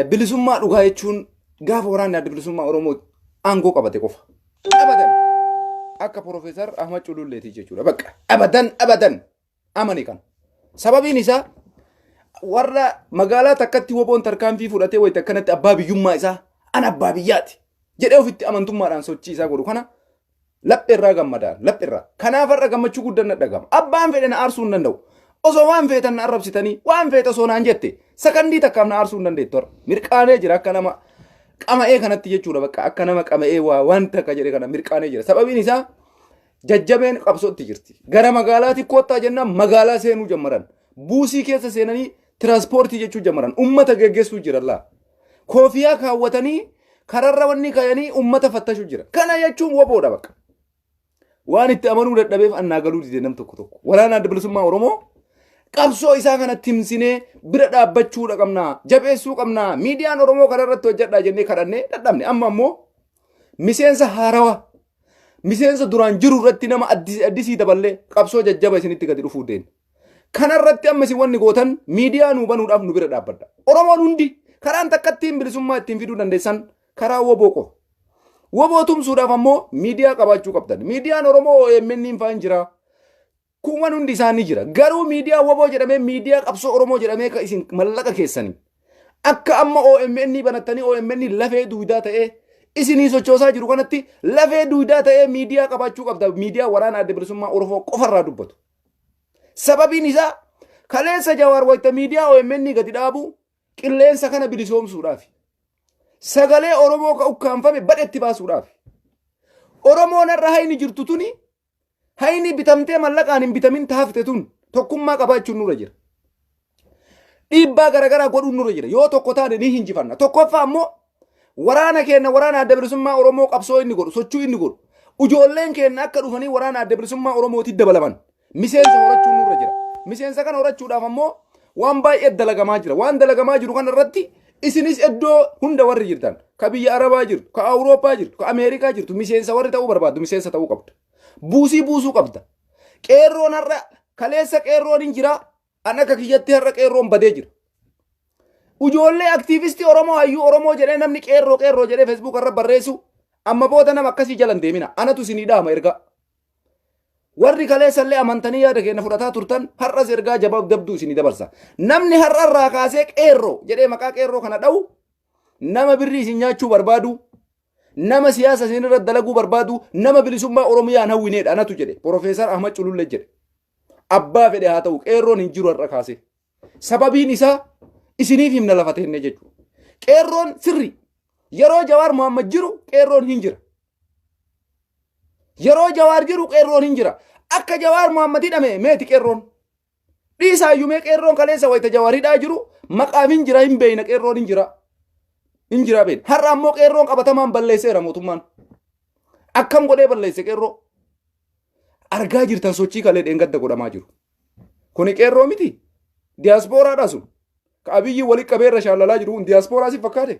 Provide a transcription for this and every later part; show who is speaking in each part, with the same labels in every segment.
Speaker 1: bilisummaa dhugaa jechuun gaafa waraanni adda bilisummaa Oromoo aangoo qabate qofa. Abadan akka Profeesar Ahmad Cululleetii jechuudha. Bakka abadan amani kan. Sababiin isaa warra magaalaa takkatti woboon tarkaanfii fudhatee wayita akkanatti abbaa biyyummaa isaa ana abbaa biyyaati jedhee ofitti amantummaadhaan sochii isaa godhu kana lapheerraa gammadaan lapheerraa kanaaf har'a gammachuu guddaan dhagama. Abbaan fedhe na aarsuu hin danda'u. Osoo waan feetan na arrabsitanii waan feeta osoo naan jette sakandii takkaaf na aarsuu hin dandeettu har'a. Mirqaanee jira akka nama qama'ee kanatti jechuudha bakka akka nama qama'ee waan takka jedhee kana mirqaanee jira. Sababiin isaa jajjabeen qabsootti jirti. Gara magaalaatti koottaa jennaan magaalaa seenuu jammaran. Buusii keessa seenanii tiraanspoortii jechuu jammaran. Uummata geggeessuu jirallaa. Koofiyaa kaawwatanii kararra wanni kayanii uummata fattashuu jira. Kana jechuun woboodha bakka. Waan itti amanuu dadhabeef annaa galuu dide nam tokko. Waraana adda bilisummaa Oromoo qabsoo isaa kana timsinee bira dhaabbachuu qabnaa. Jabeessuu qabnaa. Miidiyaan Oromoo kanarratti hojjedhaa jennee kadhannee dadhabne. Amma ammoo miseensa haarawaa. Miseensa duraan jiru irratti nama addisii daballee qabsoo jajjaba isinitti gadi dhufuu deemu. Kanarratti amma isin wanni gootan miidiyaa nuu banuudhaaf nu bira dhaabbadha. Oromoon hundi karaan takkattiin bilisummaa ittiin fiduu dandeessan karaa woboo qofa. Woboo tumsuudhaaf ammoo miidiyaa qabaachuu qabdan. Miidiyaan Oromoo OMN hin faan jira. Kuuwwan hundi isaanii jira. Garuu miidiyaa woboo jedhamee miidiyaa qabsoo Oromoo jedhamee ka isin mallaqa keessanii. Akka amma OMN banattanii OMN lafee duudaa ta'ee isinii sochoosaa jiru kanatti lafee duudaa ta'ee miidiyaa qabaachuu qabda. Miidiyaa waraana adda bilisummaa Oromoo qofarraa dubbatu. Sababiin isaa kaleessa Jawaar wayita miidiyaa OMN gadi dhaabu qilleensa kana bilisoomsuudhaaf. Sagalee Oromoo ka ukkaanfame badhetti baasuudhaaf. Oromoon irra hayni jirtu tuni hayni bitamtee mallaqaan hin bitamin taafte tun tokkummaa qabaachuun nurra jira. Dhiibbaa garagaraa godhuun nurra jira. Yoo tokko taane ni hinjifanna. Tokkoffaa ammoo waraana keenya waraana adda bilisummaa Oromoo qabsoo inni godhu sochuu inni godhu. Ijoolleen keenya akka dhufanii waraana adda bilisummaa Oromootti dabalaman. Miseensa horachuun nurra jira. Miseensa kana horachuudhaaf ammoo waan baay'ee dalagamaa jira. Waan dalagamaa jiru kana irratti isinis iddoo hunda warri jirtan ka biyya Arabaa jirtu, ka Awurooppaa jirtu, ka Ameerikaa jirtu miseensa warri ta'uu barbaaddu miseensa ta'uu qabda. Buusii buusuu qabda. Qeerroon har'a kaleessa qeerroon hin jira. An akka kiyyatti har'a qeerroon badee jira. Ijoollee aktiivistii Oromoo hayyuu Oromoo jedhee namni qeerroo jedhee Facebook irra barreessu amma booda nama akkasii jalan deemina. Anatu isinii dhaama erga. Warri kaleessallee amantanii yaada keenya fudhataa turtan har'as ergaa jabaaf dabduu isinii dabarsa. Namni har'a irraa kaasee qeerroo jedhee maqaa qeerroo kana dha'u nama birrii isin nyaachuu barbaadu, nama siyaasa isin irra dalaguu barbaadu, nama bilisummaa Oromiyaan hawwineedha anatu jedhe. Profeesar Ahmad Culullee jedhe. Abbaa fedhe haa ta'u qeerroon hin jiru har'a kaasee. Sababiin isaa isiniif himna lafa teenne jechuudha. Qeerroon sirri yeroo Jawaar Muhammad jiru qeerroon hin jira. Yeroo Jawaar jiru qeerroon hin jira. Akka Jawaar Muhammad hidhame meeti qeerroon. Dhiisaayyuu mee qeerroon kaleessa wayita Jawaar hidhaa jiru maqaaf hin jira hin beeyna qeerroon hin jira. Hin jira beeyna. Har'a ammoo qeerroon qabatamaan balleesseera mootummaan. Akkam godhee balleesse qeerroo. Argaa jirtan sochii kalee dheengadda godhamaa jiru. Kuni qeerroo miti. Diyaaspooraadha sun. Ka abiyyi walii qabeerra shaallalaa jiru diyaaspooraa si fakkaate.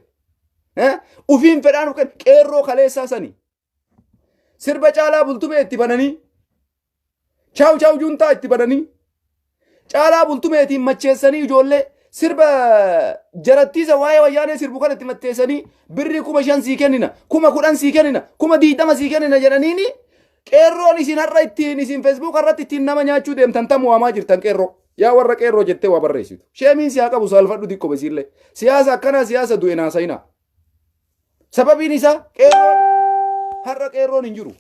Speaker 1: Ufiin fedhaan qeerroo kaleessaa sanii. Sirba caalaa bultumee itti bananii. Chaaw juntaa itti bananii. Caalaa bultumeetiin macheessanii ijoollee sirba jarattiisa waa'ee wayyaanee sirbu kan itti matteessanii birrii 5,000 sii kennina, 10,000 sii kennina, 20,000 sii kennina jedhaniini qeerroon isin har'a ittiin isin Facebook irratti ittiin nama nyaachuu deemtan tamu waamaa jirtan qeerroo. Yaa warra qeerroo jettee waa barreessitu. Sheemiin siyaa qabu saalfadhu xiqqoo besiillee. Siyaasa akkanaa siyaasa du'e naasayina. Sababiin isaa qeerroon har'a qeerroon hin jiru.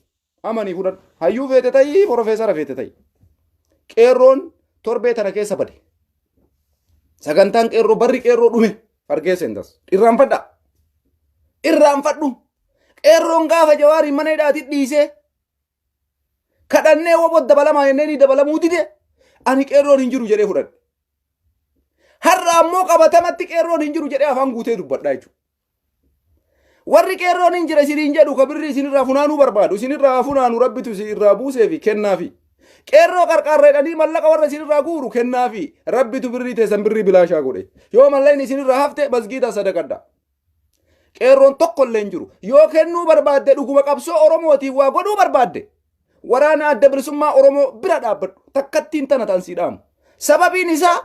Speaker 1: Amanii fudhadhu. Hayyuu feete ta'ii Profeesara feete ta'ii. Qeerroon torbee tana keessa bade. Sagantaan qeerroo barri qeerroo dhume argeessa intas. Irraanfadha. Irraanfadhu. Qeerroon gaafa Jawaariin mana hidhaatti dhiisee kadhannee woboo dabalamaa jennee ni dabalamuu dide ani qeerroon hin jiru jedhee fudhadhe. Har'a ammoo qabatamatti qeerroon hin jiru jedhee afaan guutee dubbadhaa jechuudha. Warri qeerroon hin jira isiniin jedhu ka birrii isinirraa funaanuu barbaadu isinirraa funaanu rabbitu isinirraa buusee fi kennaafi. Qeerroo qarqarreedhanii mallaqa warra isinirraa guuru kennaafi rabbitu birrii teessan birrii bilaashaa godhe. Yoo malleen isinirraa hafte masgiida sadaqadha. Qeerroon tokkollee hin jiru. Yoo kennuu barbaadde dhuguma qabsoo Oromootiif waa godhuu barbaadde waraana adda bilisummaa Oromoo bira dhaabbadhu takkattiin tana tan siidhaamu. Sababiin isaa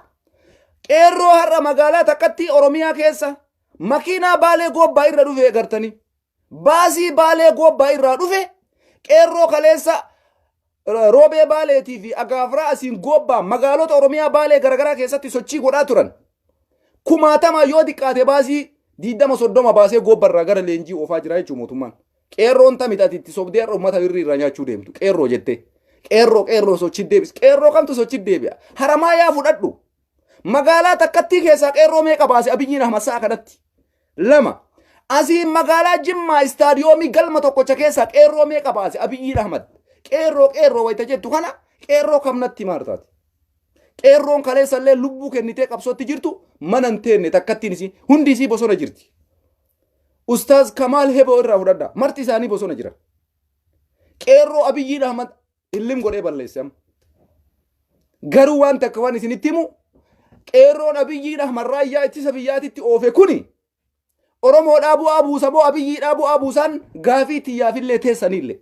Speaker 1: qeerroo har'a magaalaa takkatti Oromiyaa keessa makiinaa baalee gobbaa irra dhufe gartanii baasii baalee gobbaa irraa dhufe qeerroo kaleessa roobee baaleetii fi agaafraa asiin gobbaa magaalota oromiyaa baalee garagaraa keessatti sochii godhaa turan kumaatama yoo diqqaate baasii 20-30 baasee gobbarraa gara leenjii oofaa jira jechuun mootummaan qeerroon tamitatitti sobdee uummata irraa nyaachuu deemtu qeerroo jettee qeerroo sochii deebis qeerroo kamtu sochii deebi'a haramaa yaa fudhadhu magaalaa takkattii keessaa qeerroo meeqa baase abiyyiin ahmasaa kanatti lama asiin magaalaa jimmaa istaadiyoomii galma tokkocha keessaa qeerroo meeqa baase abiyyiin ahmad qeerroo wayita jettu kana qeerroo kamnatti maartaati qeerroon kaleessallee lubbuu kennitee qabsootti jirtu manan teenne takkattiin isii hundi isii bosona jirti ustaaz kamaal heboo irraa fudhadha marti isaanii bosona jira qeerroo abiyyiin ahmad illim godhee balleesse garuu waan takka waan isinitti himu qeerroon abiyyiin ahmad raayyaa ittisa biyyaatitti oofe kuni oromoodhaa bu'aa buusa moo abiyyiidhaa bu'aa buusaan gaafii tiyyaafillee teessanillee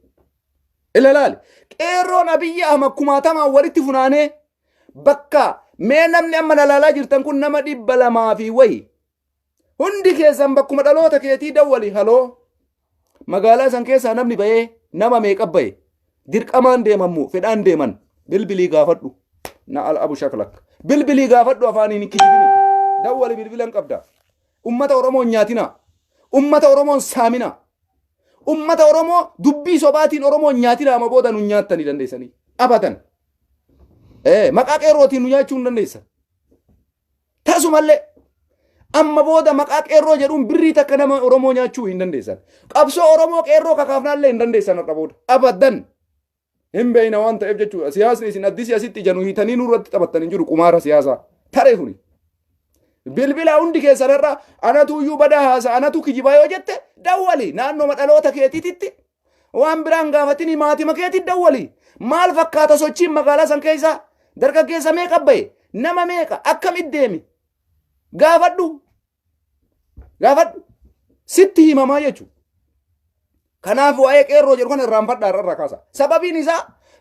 Speaker 1: ilalaali qeerroon abiyyi ahmad kumaatamaan walitti funaanee bakka mee namni amma lalaalaa jirtan kun nama 200 fi wayi hundi keessan bakkuma dhaloota keetii dawwali haloo magaalaa san keessaa namni bahee nama meeqa bahe dirqamaan deemammu fedhaan deeman bilbilii gaafadhu na al abu shaklak bilbilii gaafadhu afaaniin kijibini dawwali bilbilan qabda ummata oromoo nyaatina ummata oromoo saamina ummata oromoo dubbii sobaatiin oromoo nyaatina ama booda nu nyaattanii dandeessanii abadan maqaa qeerrootiin nu nyaachuu hin dandeessan tasumallee amma booda maqaa qeerroo jedhuun birrii takka nama oromoo nyaachuu hin dandeessan qabsoo oromoo qeerroo kakaafnaallee hin dandeessan har'a booda abadan hin beeyna waan ta'eef jechuudha siyaasni isin addisii asitti ijanu hiitanii nurratti taphattan hin jiru qumaara siyaasaa taree kuni bilbila hundi keessanirra anatu iyyuu badaa haasa anatu kijibaa yoo jette dawwali naannoo dhaloota keetiititti waan biraan gaafatini maatima keetit dawwali maal fakkaata sochiin magaalaa san keessaa dargaggeessa meeqa bahe nama meeqa akkamitti deemi gaafadhu sitti himamaa jechuudha kanaaf waa'ee qeerroo jedhu kana irraanfadhaa irraa kaasa sababiin isaa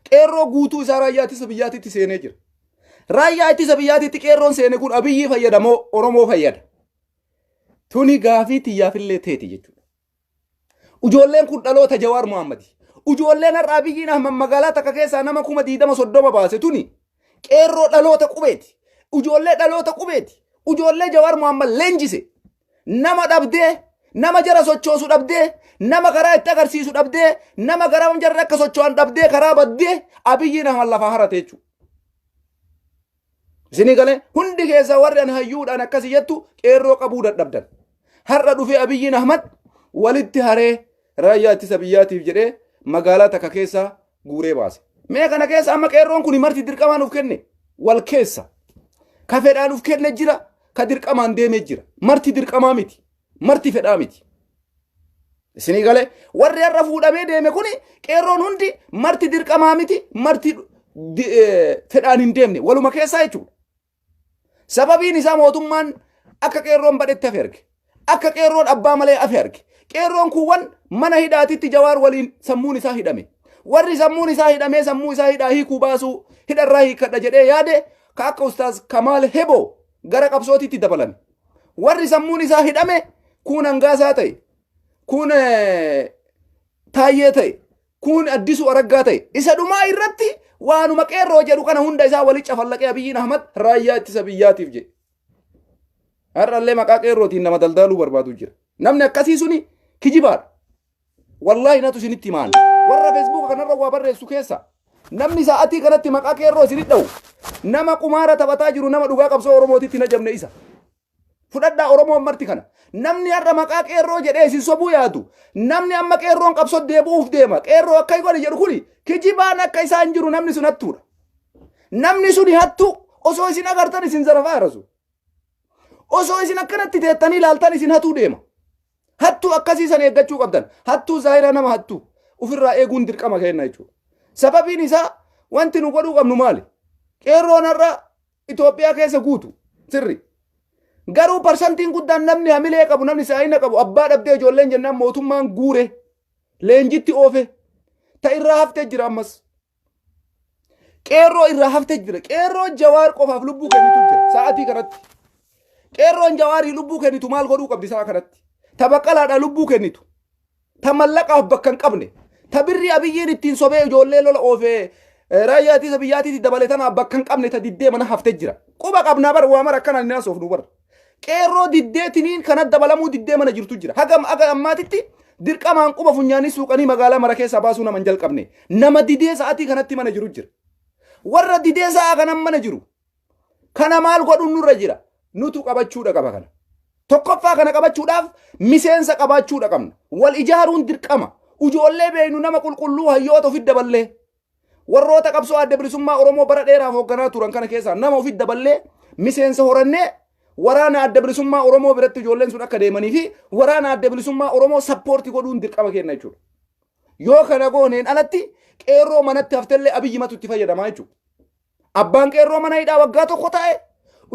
Speaker 1: qeerroo guutuu isaa raayyaa ittisa biyyaatitti seenee jira raayyaa ittisa biyyaatitti qeerroon seene kun abiyyii fayyadamoo oromoo fayyada tuni gaafii tiyyaafillee teeti jechuudha ijoolleen kun dhaloota jawaar muhammadi ijoolleen har'a abiyyiin ahmad magaalaa takka keessaa nama 20-30 baase tuni qeerroo dhaloota qubeeti ijoollee dhaloota qubeeti ijoollee jawaar muhammad leenjise nama dhabdee nama jara sochoosu dhabdee nama karaa itti agarsiisu dhabdee nama garaa jarri akka socho'an dhabdee karaa baddee abiyyiin ahmad lafaa harate jechuudha isinii galee hundi keessaa warri an hayyuudhaan akkasii jettu qeerroo qabuu dadhabdan har'a dhufee abiyyiin ahmad walitti haree raayyaa ittisa biyyaatiif jedhee magaalaa takka keessaa guuree baase mee kana keessa amma qeerroon kun marti dirqamaan uf kenne wal keessa ka fedhaan uf kenne jira ka dirqamaan deemee jira marti dirqamaa miti marti fedhaa miti isinii galee warri har'a fuudhamee deeme kuni qeerroon hundi marti dirqamaa miti marti fedhaan hin deemne waluma keessaa jechuudha sababiin isaa mootummaan akka qeerroon badhetti hafe arge akka qeerroon abbaa malee hafe arge qeerroon kuuwwan mana hidhaatitti jawaar waliin sammuun isaa hidhame warri sammuun isaa hidhamee sammuu isaa hidhaa hiikuu baasuu hidharraa hiikadha jedhee yaade ka akka ustaaz kamaal heboo gara qabsootitti dabalan warri sammuun isaa hidhame kun hangaasaa ta'e kun taayyee ta'e kun addisu araggaa ta'e isa dhumaa irratti waanuma qeerroo jedhu kana hunda isaa walitti cafallaqee abiyyiin ahmad raayyaa ittisa biyyaatiif jedhe har'allee maqaa qeerrootiin nama daldaaluu barbaadu jira namni akkasii suni kijibaadha wallaahi natu isinitti himaan warra feesbuuka kanarra waa barreessu keessa namni sa'atii kanatti maqaa qeerroo isinitti dha'u nama qumaara taphataa jiru nama dhugaa qabsoo oromootitti na jabne isa fudhadhaa oromoon marti kana namni har'a maqaa qeerroo jedhee isin sobuu yaadu namni amma qeerroon qabsoo deebuuf deema qeerroo akka godhe jedhu kuni kijibaan akka isaan jiru namni sun hattuudha namni suni hattu osoo isin agartan isin zarafaa arasu osoo isin akkanatti teettanii ilaaltan isin hatuu deema hattuu akkasii san eeggachuu qabdan hattuu zaahira nama hattuu ofirraa eeguun dirqama kenna jechuudha sababiin isaa wanti nu godhuu qabnu maali qeerroon har'a Itoophiyaa keessa guutu sirri garuu parsantiin guddaan namni hamilee qabu namni saayina qabu abbaa dhabdee ijoolleen jennaan mootummaan guure leenjitti oofe ta irraa haftee jira ammas qeerroo irraa haftee jira qeerroo jawaar qofaaf lubbuu kennitu jira sa'atii kanatti qeerroon jawaarii lubbuu kennitu maal godhuu qabdi isaa kanatti tabaqqalaadha lubbuu kennitu ta mallaqaaf bakka hin qabne ta birrii abiyyiin ittiin sobee ijoollee lola oofee raayyaa ittisa biyyaatiitti dabale tanaaf bakka hin qabne ta diddee mana haftee jira quba qabnaa bar waa mara akkanaan inni haasofnu bar qeerroo diddeetiniin kanat dabalamuu diddee mana jirtu jira hagam aga ammaatitti dirqamaan quba funyaanii suuqanii magaalaa mara keessaa baasuu nama hin jalqabne nama didee sa'atii kanatti mana jiru jira warra didee sa'a kanan mana jiru kana maal godhuun nurra jira nutu qabachuudha qaba kana tokkoffaa kana qabachuudhaaf miseensa qabaachuudha qabna wal ijaaruun dirqama ijoollee beeynu nama qulqulluu hayyoota ofit daballee warroota qabsoo adda bilisummaa Oromoo bara dheeraaf hoogganaa turan kana keessaa nama ofit daballee miseensa horannee waraana adda bilisummaa Oromoo biratti ijoolleen sun akka deemanii fi waraana adda bilisummaa Oromoo sappoortii godhuun dirqama kenna jechuudha. Yoo kana gooneen alatti qeerroo manatti haftellee abiyyi matu itti fayyadamaa jechuudha. Abbaan qeerroo mana hidhaa waggaa tokko ta'e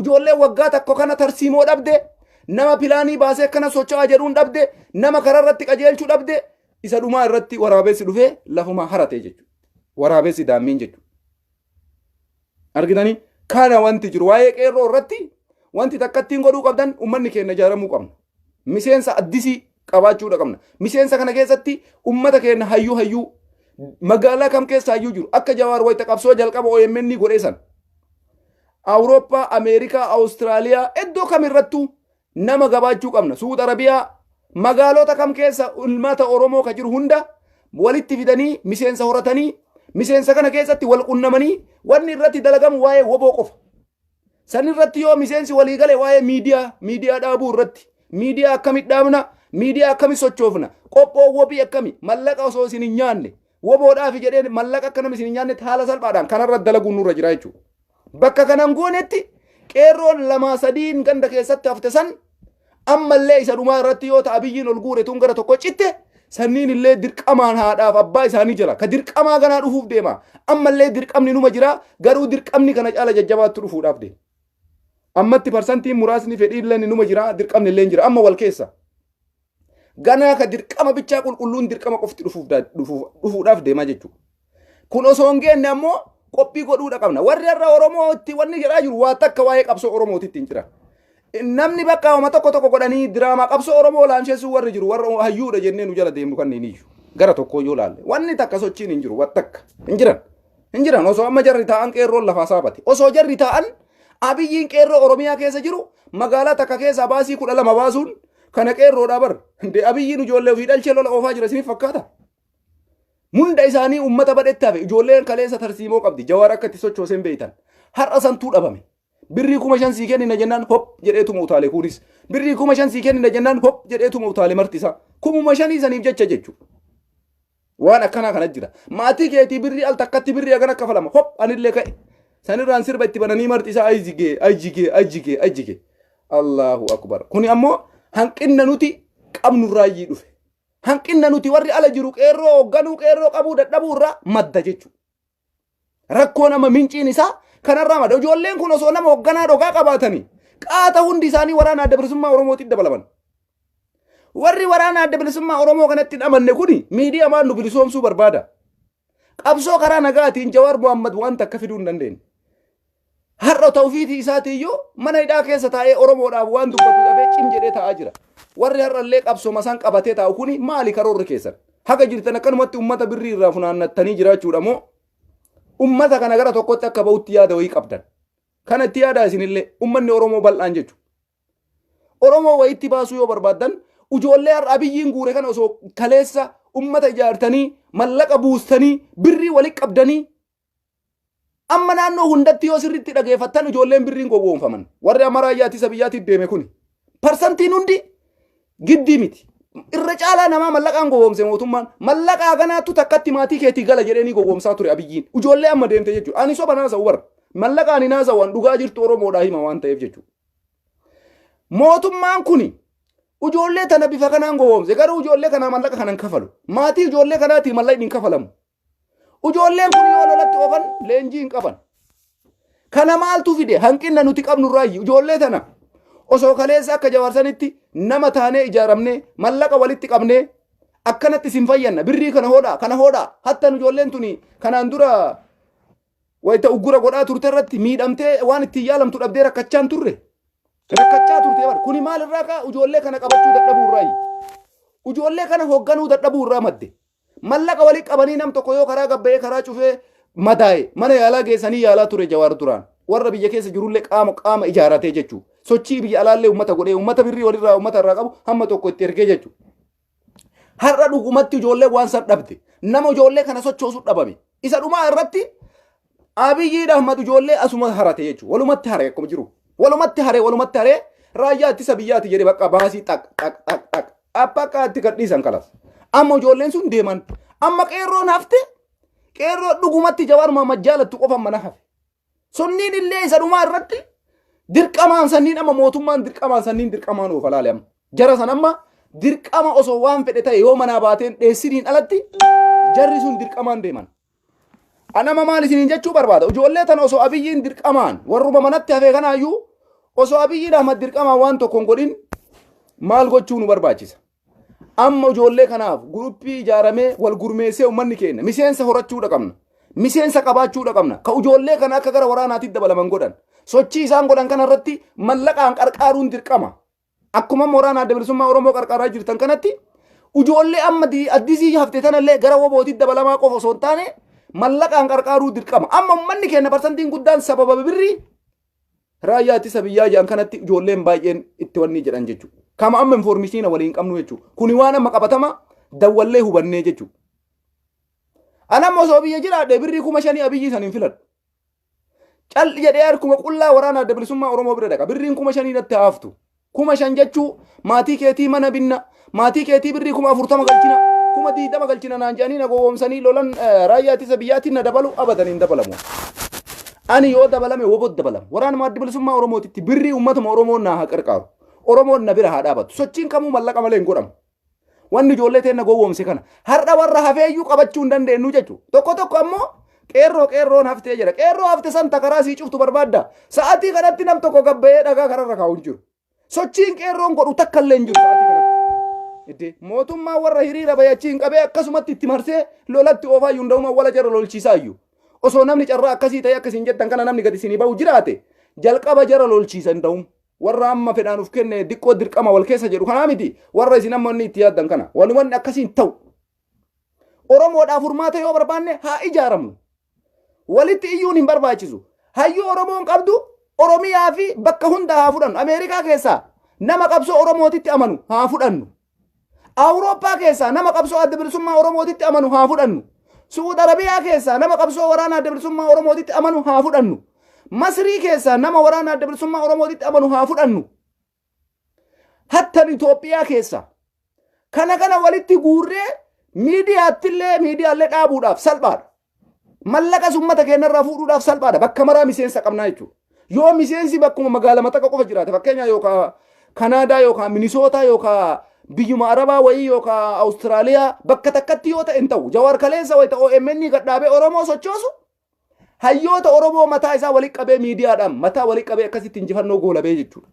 Speaker 1: ijoolleen waggaa tokko kana tarsiimoo dhabde nama pilaanii baasee akkana socho'aa jedhuun dhabde nama kararratti qajeelchuu dhabde isa dhumaa irratti waraabessi dhufee lafuma harate jechuudha. Waraabessi daammiin jechuudha. Argitanii kana wanti jiru waa'ee qeerroo irratti wanti takkattiin godhuu qabdan ummanni keenya ijaaramuu qabna. Miseensa addisii qabaachuudha qabna. Miseensa kana keessatti ummata keenya hayyuu magaalaa kam keessa hayyuu jiru akka Jawaar wayita qabsoo jalqaba OMN godheesan. Awurooppaa, Ameerikaa, Awustiraaliyaa iddoo kamirrattuu nama gabaachuu qabna. Suud Arabiyaa magaalota kam keessa ummata Oromoo ka jiru hunda walitti fidanii miseensa horatanii miseensa kana keessatti wal qunnamanii wanni irratti dalagamu waa'ee woboo qofa. San irratti yoo miseensi walii galee waa'ee miidiyaa dhaabuu irratti miidiyaa akkamit dhaabna miidiyaa akkamit sochoofna qophoo wobii akkami mallaqa osoo isin hin nyaanne woboodhaaf jedhee mallaqa akka nama isin hin nyaanne haala salphaadhaan kanarratti dalaguun nurra jira jechuudha. Bakka kanan goonetti qeerroon lama sadiin ganda keessatti hafte san ammallee isa dhumaa irratti yoo ta'a biyyiin ol guure tun gara tokko citte sanniin illee dirqamaan haadhaaf abbaa isaanii jira ka dirqamaa ganaa dhufuuf deema ammallee dirqamni numa jira garuu dirqamni kana caala jajjabaatti dhufuudhaaf deema. Ammatti parsantiin muraasni fedhiillee numa jira dirqamni illee jira amma wal keessa ganaa ka dirqama bichaa qulqulluun dirqama qofti dhufuudhaaf deema jechuudha. Kun osoo hin geenne ammoo qophii godhuudha qabna. Warri irra Oromootti wanni jedhaa jiru waa takka waa'ee qabsoo Oromootitti hin jira. Namni bakka homa tokko godhanii diraamaa qabsoo Oromoo laansheessuu warri jiru warra hayyuudha jennee nu jala deemnu kanneen iyyuu gara tokko yoo laalle wanni takka sochiin hin jiru takka hin jiran osoo amma jarri taa'an qeerroon lafaa saabate osoo jarri taa'an abiyyiin qeerroo Oromiyaa keessa jiru magaalaa takka keessaa baasii 12 baasuun kana qeerroodhaa bar abiyyiin ijoollee ofii dhalchee lola oofaa jira isiniif fakkaata. Munda isaanii ummata badhetti hafe ijoolleen kaleessa tarsiimoo qabdi Jawaar akka itti sochooseen beeytan har'a santuu dhabame. Birrii 5,000 sii kennina jennaan hop jedheetuma utaalee kunis birrii 5,000 sii kennina jennaan hop jedheetuma utaalee martisaa 5,000 saniif jecha jechuudha. Waan akkanaa kana jira. Maatii keetii birrii al takkatti birrii agana kafalama hop anillee ka'e sanirraan sirba itti bananii martisaa ajjigee Allahu akbar. Kuni ammoo hanqinna nuti qabnu raayyii dhufe. Hanqinna nuti warri ala jiru qeerroo hoogganuu qeerroo qabuu dadhabuu irraa madda jechuudha. Rakkoo nama minciin isaa kanarraa madda. Ijoolleen kun osoo nama hoogganaa dhogaa qabaatanii qaata hundi isaanii waraana adda bilisummaa Oromootiin dabalaman. Warri waraana adda bilisummaa Oromoo kanatti amanne kuni miidiyaa maan nu bilisoomsuu barbaada. Qabsoo karaa nagaatiin Jawaar Muhammad waan takka fiduu hin dandeenye. Har'a tawfiitii isaatiiyyuu mana hidhaa keessa taa'ee Oromoodhaaf waan dubbatu dhabee cim jedhee taa'aa jira. Warri har'allee qabsooma san qabatee taa'u kuni maali karoorri keessan? Haga jirtan akkanumatti uummata birrii irraa funaannattanii jiraachuudha moo uummata kana gara tokkotti akka ba'utti yaada wayii qabdan. Kana itti yaadaa isinillee uummanni Oromoo bal'aan jechuudha. Oromoo wayitti baasuu yoo barbaaddan ijoollee har'a abiyyiin guure kana osoo kaleessa uummata ijaartanii mallaqa buustanii birrii walitti qabdanii amma naannoo hundatti yoo sirriitti dhageeffattan ijoolleen birriin gowwoomfaman. Warri amaraayyaatti isa biyyaatiif deeme kuni parsantiin hundi giddii miti. Irra caalaa namaa mallaqaan gowwoomse mootummaan mallaqaa ganaattu takkatti maatii keetii gala jedheenii gowwoomsaa ture abiyyiin. Ijoollee amma deemte jechuudha. Ani soba naasa'u warra mallaqaan hin naasa'u dhugaa jirtu Oromoodhaa hima waan ta'eef jechuudha. Mootummaan kuni ijoollee tana bifa kanaan gowwoomse garuu ijoollee kanaa mallaqa kanan kafalu. Maatii ijoollee kanaatii mallaqni hin kafalamu. Ijoolleen kun yoo lolatti oofan leenjii hin qaban. Kana maaltu fide hanqinna nuti qabnu raayyi ijoollee tana osoo kaleessa akka jawaarsanitti nama taanee ijaaramnee mallaqa walitti qabnee akkanatti sin fayyanna birrii kana hoodhaa hatta ijoolleen tuni kanaan dura wayita uggura godhaa turte irratti miidhamtee waan itti yaalamtu dhabdee rakkachaan turre rakkachaa turte bar kuni maal irraa ka ijoollee kana qabachuu dadhabuu irraa ijoollee kana hoogganuu dadhabuu irraa madde mallaqa walii qabanii nam tokko yoo karaa gabba'ee karaa cufee madaa'e mana yaalaa geessanii yaalaa ture Jawaar duraan warra biyya keessa jirullee qaama ijaaratee jechuu sochii biyya alaallee ummata godhee ummata birrii walirraa ummata irraa qabu hamma tokko itti ergee jechuu har'a dhugumatti ijoollee waan san dhabde nama ijoollee kana sochoosuu dhabame isa dhumaa irratti Abiyyi Ahmad ijoollee asuma harate jechuu walumatti hare akkuma jiru walumatti hare raayyaa ittisa biyyaati jedhe bakka baasii xaq akka itti gadhiisan kalas amma ijoolleen sun deeman amma qeerroon hafte qeerroo dhugumatti Jawaaruma majjaalattu qofa mana hafe sunniin illee isa dhumaa irratti dirqamaan sanniin amma mootummaan dirqamaan oofa laale amma jara san amma dirqama osoo waan fedhe ta'e yoo manaa baateen dheessiniin alatti jarri sun dirqamaan deeman anama maal isiniin jechuu barbaada ijoollee tan osoo Abiyyiin dirqamaan warruma manatti hafee kanaayyuu osoo Abiyyiin Ahmad dirqamaan waan tokkoon godhin maal gochuu nu barbaachisa amma ijoollee kanaaf guruppii ijaaramee wal gurmeessee ummanni keenya miseensa horachuudha qabna miseensa qabaachuudha qabna ka ijoollee kana akka gara waraanaatti dabalaman godhan sochii isaan godhan kana irratti mallaqaan qarqaaruun dirqama akkuma waraana adda bilisummaa Oromoo qarqaaraa jirtan kanatti ijoollee amma addisii hafte tanallee gara wobootitti dabalamaa qofa osoo hin taane mallaqaan qarqaaruu dirqama amma ummanni keenya parsantiin guddaan sababa birrii raayyaa ittisa biyyaa jedhan kanatti ijoolleen baay'een itti wanni jedhan jechuudha kama amma informeeshina waliin qabnu jechuudha kuni waan amma qabatama dawwallee hubannee jechuudha anamma osoo biyya jiraadhe birrii 5,000 Abiyyi saniin filadhu calli jedhee harkuma qullaa waraana adda bilisummaa Oromoo bira dhaqa birriin 5,000 natti haaftu 5,000 jechuu maatii keetii mana binna maatii keetii birrii 40,000 galchina 20,000 galchina naan jedhanii na gowwoomsanii lolan raayyaa ittisa biyyaatiin na dabalu abadan hin dabalamu ani yoo dabalame wobot dabalam waraana adda bilisummaa Oromootitti birrii ummatuma Oromoon na haa qarqaaru Oromoon na bira haa dhaabatu sochiin kamuu mallaqa malee hin godhamu wanni ijoollee teenna gowwoomse kana har'a warra hafeeyyuu qabachuu hin dandeenyu jechuudha tokko ammoo qeerroon haftee jira qeerroo hafte san takaraa sii cuftu barbaadda sa'aatii kanatti nam tokko gabba'ee dhagaa kararra kaa'u hin jiru sochiin qeerroon godhu takka illee hin jiru sa'aatii kanatti mootummaa warra hiriira bayachiin qabee akkasumatti itti marsee lolatti oofaa yunda'uma wala jara lolchiisaa iyyuu osoo namni carraa akkasii ta'e akkasiin jettan kana namni gadi isinii bahu jiraate jalqaba jara lolchiisan ta'u warra amma fedhaan uf kenne diqqoo dirqama wal keessa jedhu kanaa miti warra isin amma inni itti yaaddan kana wanni akkasiin ta'u Oromoodhaaf furmaata yoo barbaanne haa ijaaramnu walitti iyyuun hin barbaachisu hayyuu Oromoon qabdu Oromiyaa fi bakka hunda haa fudhannu Ameerikaa keessaa nama qabsoo Oromootitti amanu haa fudhannu Awurooppaa keessaa nama qabsoo adda bilisummaa Oromootitti amanu haa fudhannu Suud Arabiyaa keessaa nama qabsoo waraana adda bilisummaa Oromootitti amanu haa fudhannu Masrii keessaa nama waraana adda bilisummaa Oromootitti amanu haa fudhannu hatta Itoophiyaa keessaa kana walitti guurree miidiyaallee dhaabuudhaaf salphaadha mallaqa ummata keenyarraa fuudhuudhaaf salphaadha bakka maraa miseensa qabnaa jechuudha yoo miseensi bakkuma magaalaa mataqa qofa jiraate fakkeenyaa yookaan Kanaadaa yookaan Minisootaa yookaan biyyuma Arabaa wayii yookaan Awustiraaliyaa bakka takkatti yoo ta'e hin ta'u Jawaar kaleessa wayita OMN gadhaabee Oromoo sochoosu hayyoota Oromoo mataa isaa walitti qabee miidiyaadhaan mataa walitti qabee akkasitti injifannoo goolabee jechuudha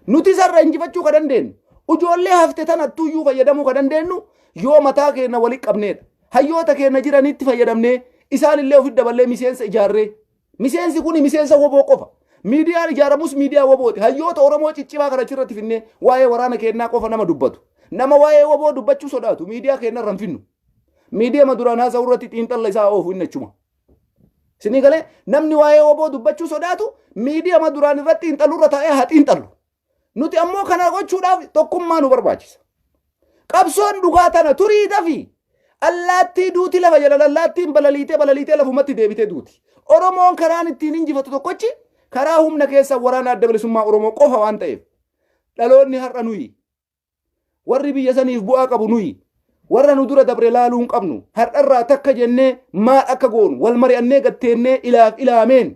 Speaker 1: nuti sarra injifachuu ka dandeenyu ijoollee hafte tanattuyyuu fayyadamuu ka dandeenyu yoo mataa keenya walitti qabneedha hayyoota keenya jiranitti fayyadamnee isaanillee ofitti daballee miseensa ijaarree miseensi kun miseensa woboo qofa miidiyaan ijaaramus miidiyaa wobooti hayyoota Oromoo ciccimaa kana achirratti finnee waa'ee waraana keenyaa qofa nama dubbatu nama waa'ee woboo dubbachuu sodaatu miidiyaa keenya irraan finnu miidiyaa maduraan haasa'u irratti xiinxalla isaa oofu inni achuma sinii galee namni waa'ee woboo dubbachuu sodaatu miidiyaa maduraan irratti xiinxallurra taa'ee haa xiinxallu nuti ammoo kana gochuudhaaf tokkummaa nu barbaachisa qabsoon dhugaa tana turii dafi allaattii duuti lafa jala allaattiin balaliitee lafumatti deebitee duuti Oromoon karaan ittiin injifatu tokkochi karaa humna keessa waraana adda bilisummaa Oromoo qofa waan ta'eef dhaloonni har'a nuyi warri biyya saniif bu'aa qabu nuyi warra nu dura dabre laaluun qabnu har'arraa takka jennee maal akka goonu wal mari'annee gatteennee ilaameen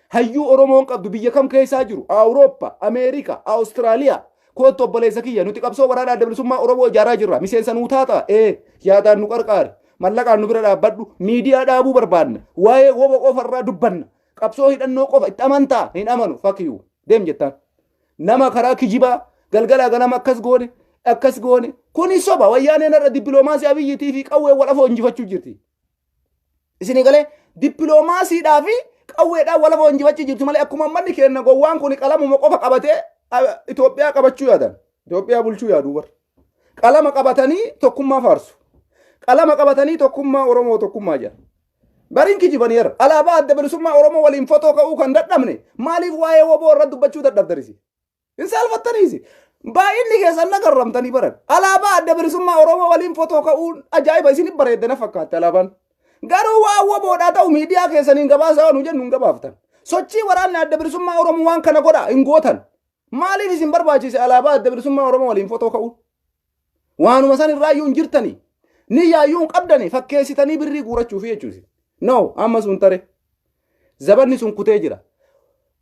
Speaker 1: hayyuu Oromoon qabdu biyya kam keessaa jiru Awurooppaa Ameerikaa Awustiraaliyaa kootti obboleessa kiyya nuti qabsoo waraana adda bilisummaa Oromoo ijaaraa jirra miseensa nuu taata yaadaan nu qarqaari mallaqaan nu bira dhaabbadhu miidiyaa dhaabuu barbaadna waa'ee wobo qofarraa dubbanna qabsoo hidhannoo qofa itti amantaa hin amanu fakkiyuu deem jettaan nama karaa kijibaa galgalaa ganama akkas goone kuni soba wayyaaneen irra dippiloomaasii Abiyyiitii fi qawwee walafoo injifachuu jirti isinii galee dippiloomaasiidhaa fi qawweedhaan walafoo injifachuu jirti malee akkuma manni keenya gowwaan kun qalamuma qofa qabatee Itoophiyaa qabachuu yaadan Itoophiyaa bulchuu yaadu bar qalama qabatanii tokkummaa faarsu qalama qabatanii tokkummaa Oromoo tokkummaa jedha bariin kijibanii irra alaabaa adda bilisummaa Oromoo waliin fotoo ka'uu kan dadhabne maaliif waa'ee woboo irra dubbachuu dadhabdarisi hin saalfattaniisi baay'inni keessan nagarramtanii baran alaabaa adda bilisummaa Oromoo waliin fotoo ka'uun ajaa'iba isin bareeddana fakkaatti alaabaan garuu waa woboodhaa ta'u miidiyaa keessaniin gabaasaa nu jennu hin gabaaftan sochii waraanni adda bilisummaa Oromoo waan kana godha hin gootan maaliif isin barbaachise alaabaa adda bilisummaa Oromoo waliin fotoo ka'uun waanuma san irraa iyyuu hin jirtanii ni yaayyuu hin qabdanii fakkeessitanii birrii guurachuuf jechuusi no amma sun tare zabanni sun kutee jira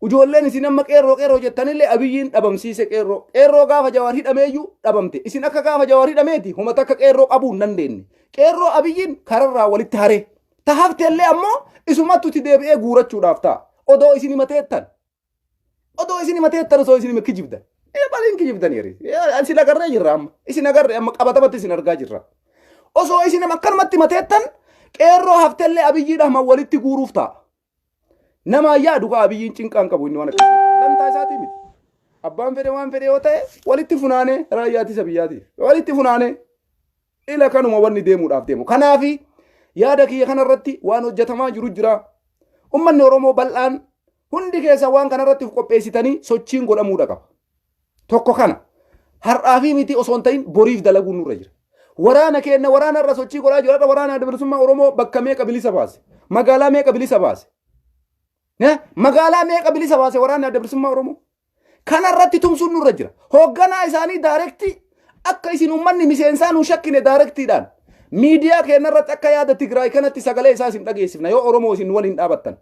Speaker 1: ujoolleen isin amma qeerroo jettanillee abiyyiin dhabamsiise qeerroo gaafa Jawaar hidhameeyyuu dhabamte isin akka gaafa Jawaar hidhameeti humata akka qeerroo qabuu hin dandeenye qeerroo abiyyiin kararraa walitti haree tahafteellee ammoo isumattutti deebi'ee guurachuudhaaf ta'a odoo isin himateettan osoo isin hima kijibdan baliin kijibdan yeri isin agarree jirra amma isin agarree amma qabatamatti isin argaa jirra osoo isin akkanumatti himateettan qeerroo hafteellee abiyyiidhaan walitti guuruuf ta'a nama yaadu ka abiyyiin cinqaan qabu inni waan akkasii dantaa isaatii miti abbaan fedhe waan fedhe yoo ta'e walitti funaanee raayyaatisa biyyaatiif walitti funaanee ila kanuma wanni deemuudhaaf deemu kanaafi yaada kiyya kanarratti waan hojjetamaa jiru jira ummanni Oromoo bal'aan hundi keessa waan kanarratti qopheessitanii sochiin godhamuudha qaba tokko kana har'aa fi miti osoo hin ta'in boriif dalaguun nurra jira waraana keenya waraana irra sochii godhaa jira waraana adda bilisummaa Oromoo bakka meeqa bilisa baase magaalaa meeqa bilisa baase magaalaa meeqa bilisa baase waraana adda bilisummaa Oromoo kanarratti tumsuun nurra jira hoogganaa isaanii daayirektii akka isin ummanni miseensaa nu shakkine daayirektiidhaan miidiyaa keenyarratti akka yaada Tigraay kanatti sagalee isaa isin dhageessifna yoo Oromoo isin waliin dhaabattan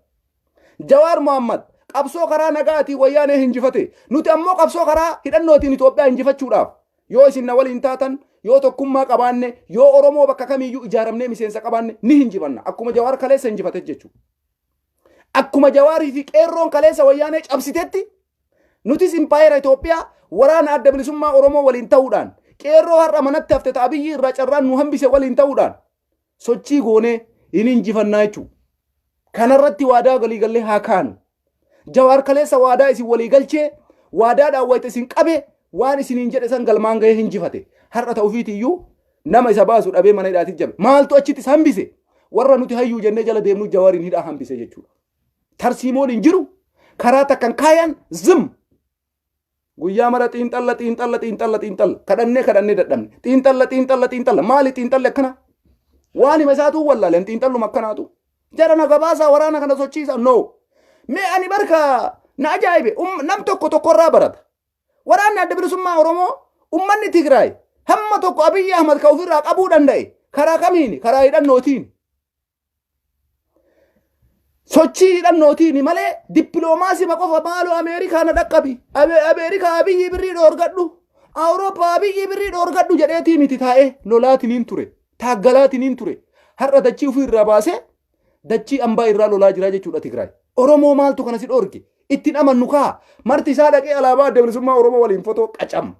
Speaker 1: Jawaar Mohammad qabsoo karaa nagaatii wayyaanee hinjifate nuti ammoo qabsoo karaa hidhannootiin Itoophiyaa hinjifachuudhaaf yoo isin na waliin taatan yoo tokkummaa qabaanne yoo Oromoo bakka kamiiyyuu ijaaramnee miseensa qabaanne ni hinjifanna akkuma Jawaar kaleessa hinjifate jechuudha akkuma Jawaarii fi qeerroon kaleessa wayyaanee cabsitetti nutis impaayera Itoophiyaa waraana adda bilisummaa Oromoo waliin ta'uudhaan qeerroo har'a manatti hafte Abiyyi irraa carraan nu hambise waliin ta'uudhaan sochii goonee hin hinjifannaa jechuudha kanarratti waadaa galii gallee haa kaanu Jawaar kaleessa waadaa isin walii galchee waadaadhaan wayita isin qabe waan isiniin jedhe san galmaan gahee hinjifate har'a ta'uufiitiyyuu nama isa baasu dhabee mana hidhaatti jabe maaltu achittis hambise warra nuti hayyuu jennee jala deemnu Jawaariin hidhaa hambise jechuudha tarsiimoon hin jiru karaa takkan kaayan zim guyyaa mara xiinxalla kadhannee dadhabne xiinxalla maali xiinxalli akkana waan hima isaatu wallaaleen xiinxalluma akkanaatu jara na gabaasaa waraana kana sochiisa no mee ani barka na ajaa'ibe nam tokkorraa barata waraanni adda bilisummaa Oromoo ummanni Tigraay hamma tokko Abiyyi Ahmad ka ofirraa qabuu danda'e karaa kamiini karaa hidhannootiin sochii hidhannootiin malee dippiloomaasii qofa maaloo Ameerikaa na dhaqqabi Ameerikaa Abiyyi birrii dhoorgadhu Awurooppaa Abiyyi birrii dhoorgadhu jedheetii miti taa'ee lolaatiniin ture taaggalaatiniin ture har'a dachii ofirraa baasee dachii ambaa irraa lolaa jira jechuudha Tigraay Oromoo maaltu kana si dhoorge ittiin amannu kaa marti isaa dhaqee alaabaa adda bilisummaa Oromoo waliin fotoo qacam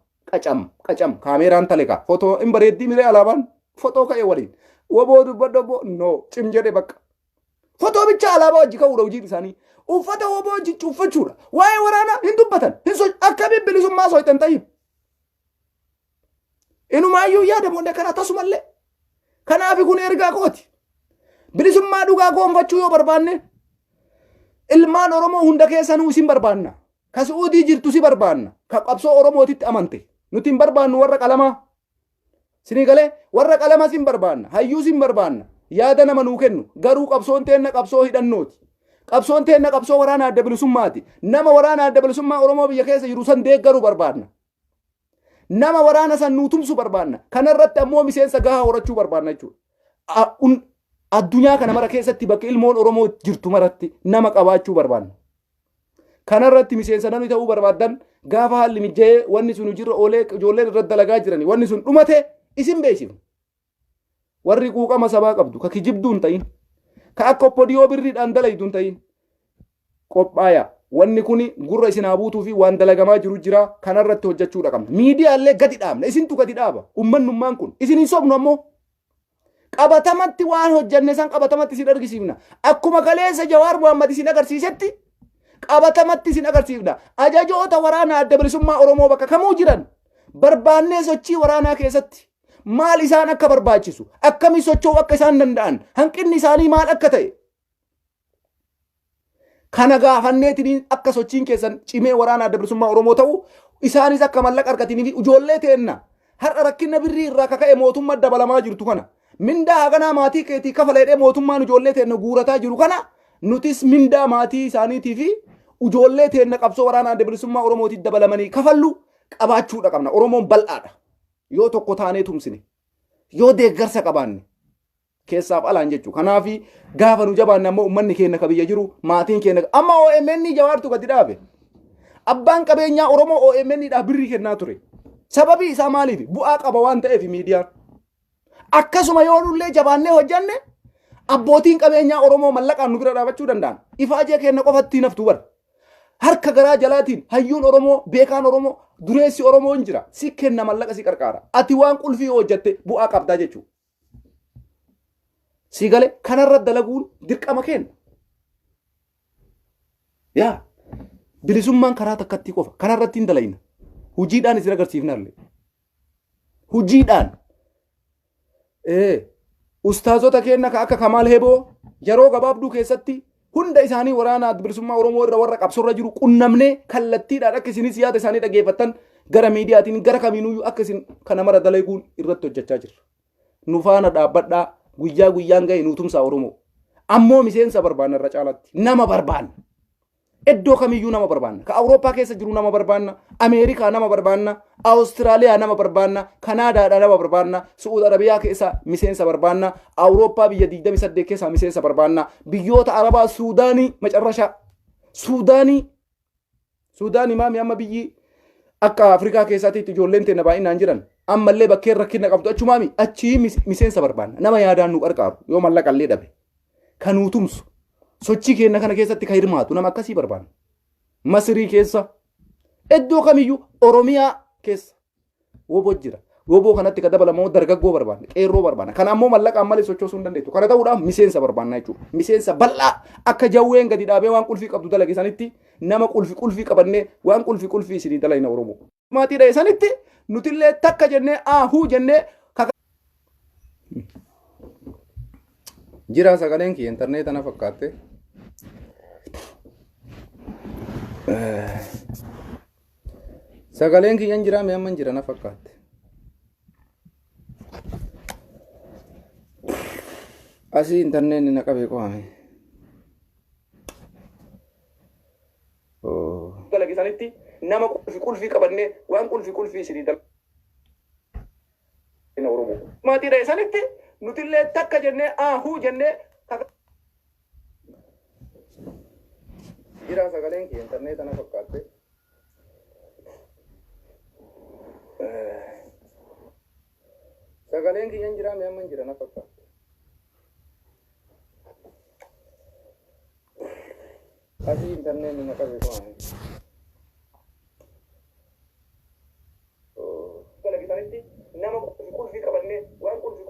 Speaker 1: kaameeraan talekaa fotoo hin bareeddii miree alaabaan fotoo ka'e waliin woboo dubbadobbo no cim jedhe bakka fotoo bicha alaabaa wajji ka'uudha hojiin isaanii uffata woboo wajji uffachuudha waa'ee waraanaa hin dubbatan akkamiin bilisummaa soitan ta'in inumaayyuu yaadamoonni kana tasumallee kanaafi kun ergaa kooti bilisummaa dhugaa goonfachuu yoo barbaanne ilmaan Oromoo hunda keessanuu isin barbaanna ka Suudii jirtu si barbaanna ka qabsoo Oromootitti amante nuti hin barbaannu warra qalamaa sinii galee warra qalamaa sin barbaanna hayyuu sin barbaanna yaada nama nuu kennu garuu qabsoon teenna qabsoo hidhannooti qabsoon teenna qabsoo waraana adda bilisummaati nama waraana adda bilisummaa Oromoo biyya keessa jiru san deeggaruu barbaanna nama waraana san nuu tumsu barbaanna kanarratti ammoo miseensa gahaa horachuu barbaanna jechuudha addunyaa kana mara keessatti bakka ilmoon Oromoo jirtu maratti nama qabaachuu barbaanna kanarratti miseensa namni ta'uu barbaadan gaafa haalli mijjee wanni sun jirra oolee ijoolleen irratti dalagaa jirani wanni sun dhumate isin beeksifna warri quuqama sabaa qabdu ka kijibduun ta'in ka akka oppodiyoo birriidhaan dalayduun ta'in qophaaya wanni kuni gurra isin haabuutuu fi waan dalagamaa jiru jira kanarratti hojjechuudha qabna miidiyaallee gadi dhaabna isintu gadi dhaaba ummannummaan kun isin hin sobnu ammoo qabatamatti waan hojjenne san qabatamatti isin argisiifna akkuma kaleessa Jawaar Mohammad isin agarsiisetti qabatamatti sin agarsiifna. Ajajoota waraanaa adda bilisummaa Oromoo bakka kamuu jiran barbaannee sochii waraanaa keessatti maal isaan akka barbaachisu akkamii socho'uu akka isaan danda'an hanqinni isaanii maal akka ta'e kana gaafanneetiin akka sochiin keessan cimee waraana adda bilisummaa Oromoo ta'u isaanis akka mallaqa argatanii fi ijoollee teenna har'a rakkina birrii irraa kaka'e mootummaa dabalamaa jirtu kana mindaa haganaa maatii keetii kafaleedhee mootummaan ijoollee teenna guurataa jiru kana nutis mindaa maatii isaaniitii fi ijoollee teenna qabsoo waraana adda bilisummaa Oromootii dabalamanii kafallu qabaachuudha qabna. Oromoon bal'aadha. Yoo tokko taanee tumsine yoo deeggarsa qabaanne keessaaf alaan jechuudha. Kanaaf gaafa nu jabaanne ammoo uummanni keenya kabiyya jiru maatiin keenya amma OMN jawaartu gadi dhaabe. Abbaan qabeenyaa Oromoo OMN dhaa birrii kennaa ture. Sababii isaa maaliif? Bu'aa qaba waan ta'eef miidiyaan. Akkasuma yoo nullee jabaannee hojjanne abbootiin qabeenyaa Oromoo mallaqaan nu bira dhaabachuu danda'an. Ifaajee keenya qofatti naftu bara. Harka garaa jalaatiin hayyuun Oromoo beekaan Oromoo dureessi Oromoo hin jira. Si kenna mallaqa si qarqaara. Ati waan qulfii hojjatte bu'aa qabdaa jechuudha. Si galee kanarra dalaguun dirqama kenna. Yaa bilisummaan karaa takkatti qofa kanarratti hin dalayna. Hojiidhaan isin agarsiifnallee. Hojiidhaan. Ustaazota keenya akka Kamaal Heboo yeroo gabaabduu keessatti hunda isaanii waraana adda bilisummaa Oromoo irra warra qabsorra jiru qunnamnee kallattiidhaan akka isinis yaada isaanii dhageeffattan gara miidiyaatiin gara kamiinuyyuu akka isin kana mara dalaguun irratti hojjechaa jirra. Nu faana dhaabbadhaa guyyaa guyyaan ga'e nuutumsaa Oromoo. Ammoo miseensa barbaanna irra caalatti nama barbaanna. Iddoo kamiyyuu nama barbaanna. Ka Awurooppaa keessa jiru nama barbaanna. Ameerikaa nama barbaanna. Awustiraaliyaa nama barbaanna. Kanaadaadhaa nama barbaanna. Su'uud Arabiyaa keessa miseensa barbaanna. Awurooppaa biyya 28 keessa miseensa barbaanna. Biyyoota Arabaa Suudaanii macarrashaa. Suudaanii maami amma biyyi akka Afrikaa keessatti ijoolleen teenya baay'inaan jiran. Ammallee bakkeen rakkina qabdu achumaami achii miseensa barbaanna. Nama yaadaan nu qarqaaru yoo mallaqallee dhabe. Kan nu tumsu. Sochii keenya kana keessatti ka hirmaatu nama akkasii barbaanna. Masrii keessa iddoo kamiyyuu Oromiyaa keessa woboo jira. Woboo kanatti ka dabalamoo dargaggoo barbaanna. Qeerroo barbaanna. Kana ammoo mallaqaan malee sochoosuu hin dandeettu. Kana ta'uudhaaf miseensa barbaanna jechuudha. Miseensa bal'aa akka jawween gadi dhaabee waan qulfii qabdu dalage sanitti nama qulfii qabannee waan qulfii isinii dalayna Oromoo. Maatii dha'e sanitti nutillee takka jennee aahuu jennee jira sagaleen kiyya intarneeta na fakkaatte. Sagaleen kiyyan jira mee amman jira na fakkaatte. Asii intarneetni na qabee qo'ame. Dalage sanitti nama qulfii qabannee waan qulfii isinii dalayna Oromoo. Maatii dha'e sanitti nutillee takka jennee aahuu jennee jira sagaleen kiyya intarneeta na fakkaatte. Sagaleen kiyyan jira mee amman jira na fakkaatte. Asii intarneetni na qabee qo'ame. Dalage sanitti nama qulfii qabannee waan qulfii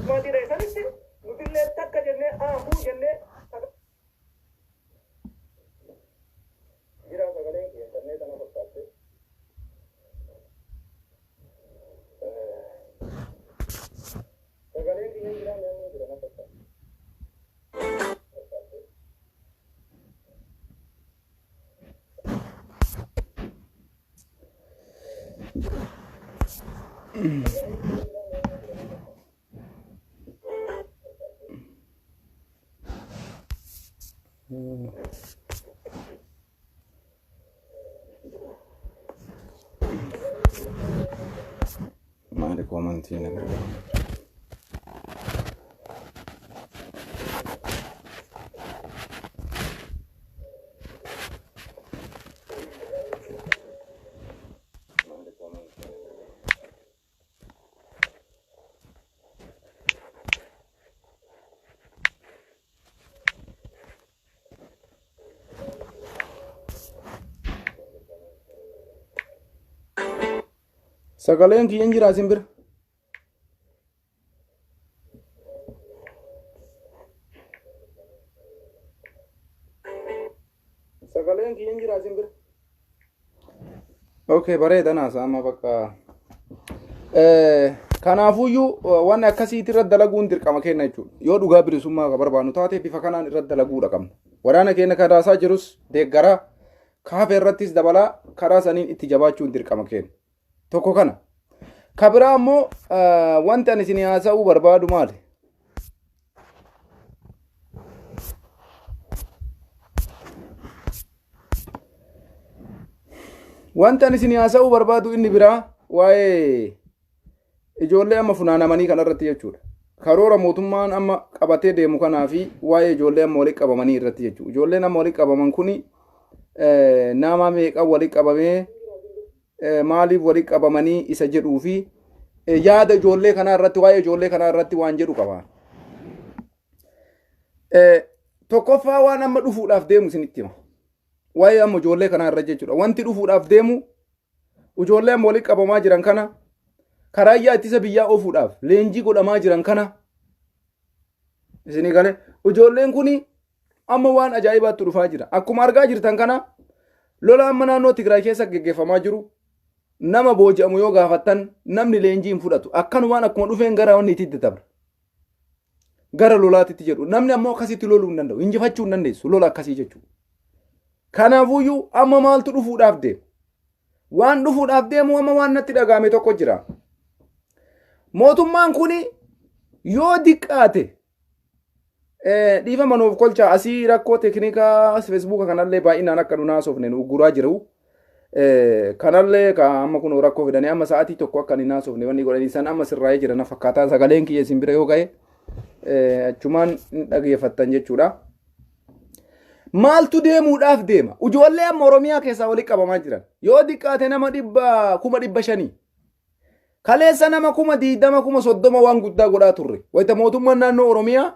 Speaker 1: maatii dha'e sanitti nutillee takka jennee aahuu jennee jira sagaleen kiyya intarneeta na fakkaatte. Sagaleen kiyya jira mee amman jira na fakkaatte. Maali komantii na gargaara. Sagaleen kiyyan jira asin bira. Okay, bareedana sama bakka kanaafuyyuu waan akkasiitti irra dalaguun dirqama kenna jechuudha. Yoo dhugaa bilisummaa ka barbaannu taate bifa kanaan irra dalaguudha qabna. Waraana keenya kadaasaa jirus deeggaraa kaafee irrattis dabalaa karaa saniin itti jabaachuun dirqama kenna. Tokko kana. Kabiraa ammoo wanti ani isin haasa'uu barbaadu maali? Wanti ani isin haasa'uu barbaadu inni biraa waa'ee ijoollee amma funaanamanii kan irratti jechuudha. Karoora mootummaan amma qabatee deemu kanaa fi waa'ee ijoollee amma walitti qabamanii irratti jechuudha. Ijoolleen amma walitti qabaman kuni nama meeqa walitti qabamee maaliif walitti qabamanii isa jedhuu fi yaada ijoollee kanaa irratti waa'ee ijoollee kanaa irratti waan jedhu qaba. Tokkoffaa waan amma dhufuudhaaf deemu isinitti hima. Waa'ee amma ijoollee kanaa irra jechuudha. Wanti dhufuudhaaf deemu ijoollee amma walitti qabamaa jiran kana karaa ittisa biyyaa oofuudhaaf leenjii godhamaa jiran kana isinii galee ijoolleen kuni amma waan ajaa'ibaatti dhufaa jira. Akkuma argaa jirtan kana lola amma naannoo Tigraay keessa geggeeffamaa jiru nama booji'amu yoo gaafattan namni leenjii hin fudhatu. Akkanumaan akkuma dhufeen gara wanni itti dabra. Gara lolaatitti jedhu namni ammoo akkasitti loluu hin danda'u. Injifachuu hin dandeessu lola akkasii jechuudha. Kanaafuyyuu amma maaltu dhufuudhaaf deemu? Waan dhufuudhaaf deemu amma waan natti dhagaame tokko jira. Mootummaan kuni yoo diqqaate dhiifama nuuf kolcha asii rakkoo teeknikaa feesbuuka kanallee baay'inaan akka nu naasofne nu guraa jiru. Kanallee amma kun rakkoo fidanii amma sa'aatii tokko akka ni naasofne wanni godhanii san amma sirraa'ee jira na fakkaataa sagaleen kiyya isin bira yoo ga'e achumaan dhageeffattan jechuudha. Maaltu deemuudhaaf deema? Ijoollee amma Oromiyaa keessaa walitti qabamaa jiran yoo diqqaate nama 500,000 kaleessa nama 20,000 30,000 waan guddaa godhaa turre. Wayita mootummaan naannoo Oromiyaa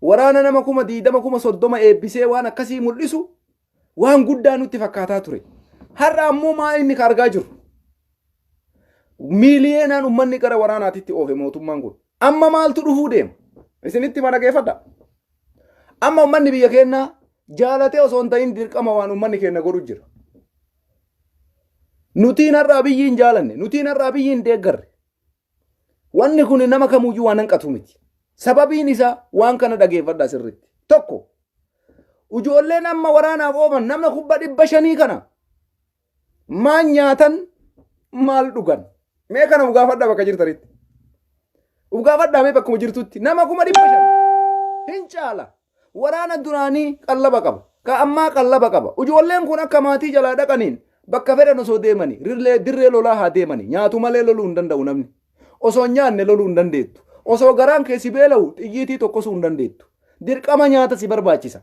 Speaker 1: waraana nama 20,000 30,000 eebbisee waan akkasii mul'isu waan guddaa nutti fakkaataa ture. Har'a ammoo maal inni argaa jiru? Miiliyoonaan uummanni gara waraanaatitti oofe mootummaan kun. Amma maaltu dhufuu deema? Isinitti mana geeffadha. Amma uummanni biyya keenyaa jaalatee osoo hin ta'in dirqama waan uummanni keenya godhu jira. Nutiin har'a biyyiin jaalanne, nutiin har'a biyyiin deeggarre. Wanni kun nama kamuyyuu waan hanqatu miti. Sababiin isaa waan kana dhageeffadhaa sirriitti. Tokko, ijoolleen amma waraanaaf ooman nama 500,000 kana maal nyaatan maal dhugan? Mee kana ugaafadhaa bakka jirtanitti. Ugaafadhaa mee bakkuma jirtutti nama 500,000 hin caala. Waraana duraanii qallaba qaba. Ka ammaa qallaba qaba. Ijoolleen kun akka maatii jalaa dhaqaniin bakka fedhan osoo deemanii dirree lolaa haa deemanii nyaatu malee loluu hin danda'u namni. Osoo nyaanne loluu hin dandeettu. Osoo garaan keessi beela'u xiyyiitii tokkosuu hin dandeettu. Dirqama nyaata si barbaachisa.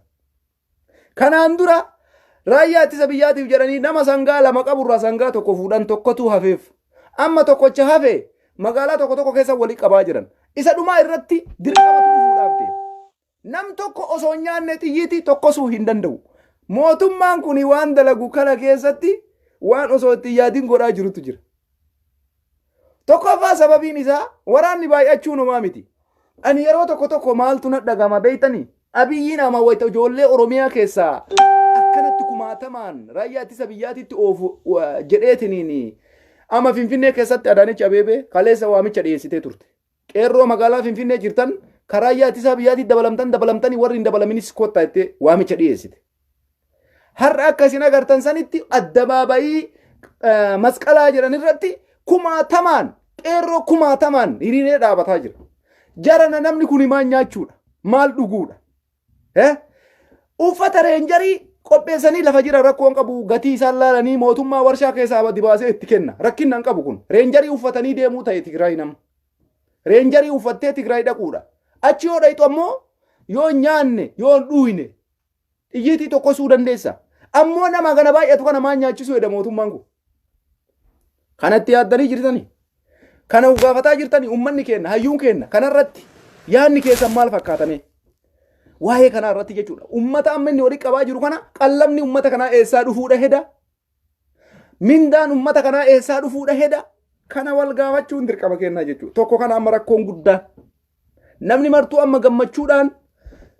Speaker 1: Kanaan dura raayyaa ittisa biyyaatiif jedhanii nama sangaa 2 qaburraa sangaa tokko fuudhan tokkotu hafeef. Amma tokkocha hafee magaalaa tokko keessa walii qabaa jiran. Isa dhumaa irratti dirqamatu dhufuudhaaf deema. Nam tokko osoo nyaanne xiyyiitii tokkosuu hin danda'u. Mootummaan kuni waan dalagu kana keessatti waan osoo itti yaadin godhaa jirutu jira. Tokkoffaa sababiin isaa waraanni baay'achuun homaa miti. Ani yeroo tokko maaltu na dhagama beeytanii Abiyyiin ama wayita ijoollee Oromiyaa keessaa akkanatti kumaatamaan raayyaa ittisa biyyaatitti oofu jedheetiniin ama Finfinnee keessatti Adaanech Abeebee kaleessa waamicha dhiyeessitee turte. Qeerroo magaalaa Finfinnee jirtan karaayyaa ittisa biyyaatitti dabalamtanii warri hin dabalaminis kottaa itti waamicha dhiyeessite. Har'a akka isin agartan sanitti addabaabayii masqalaa jedhan irratti kumaatamaan qeerroo kumaatamaan hiriiree dhaabataa jira. Jarana namni kun maal nyaachuudha? Maal dhuguudha? Uffata reenjarii qopheessanii lafa jira rakkoon qabu gatii isaan laalanii mootummaa warshaa keessaa dibaasee itti kenna. Rakkinnan qabu kun reenjarii uffatanii deemuu ta'e Tigraay nama. Reenjarii uffattee Tigraay dhaquudha. Achi yoo dhayxu ammoo yoo nyaanne yoo dhuuyne xiyyiitii tokkosuu dandeessa. Ammoo nama kana baay'atu kana maal nyaachisuu jedha mootummaan kun. Kanatti yaaddanii jirtanii. Kana gaafataa jirtanii uummanni keenya hayyuun keenya kanarratti yaadni keessan maal fakkaatame? Waa'ee kana irratti jechuudha. Uummata amma inni walitti qabaa jiru kana qallabni uummata kanaa eessaa dhufuudha heda? Mindaan uummata kanaa eessaa dhufuudha heda? Kana wal gaafachuun dirqama kennaa jechuudha. Tokko kana amma rakkoon guddaan. Namni martuu amma gammachuudhaan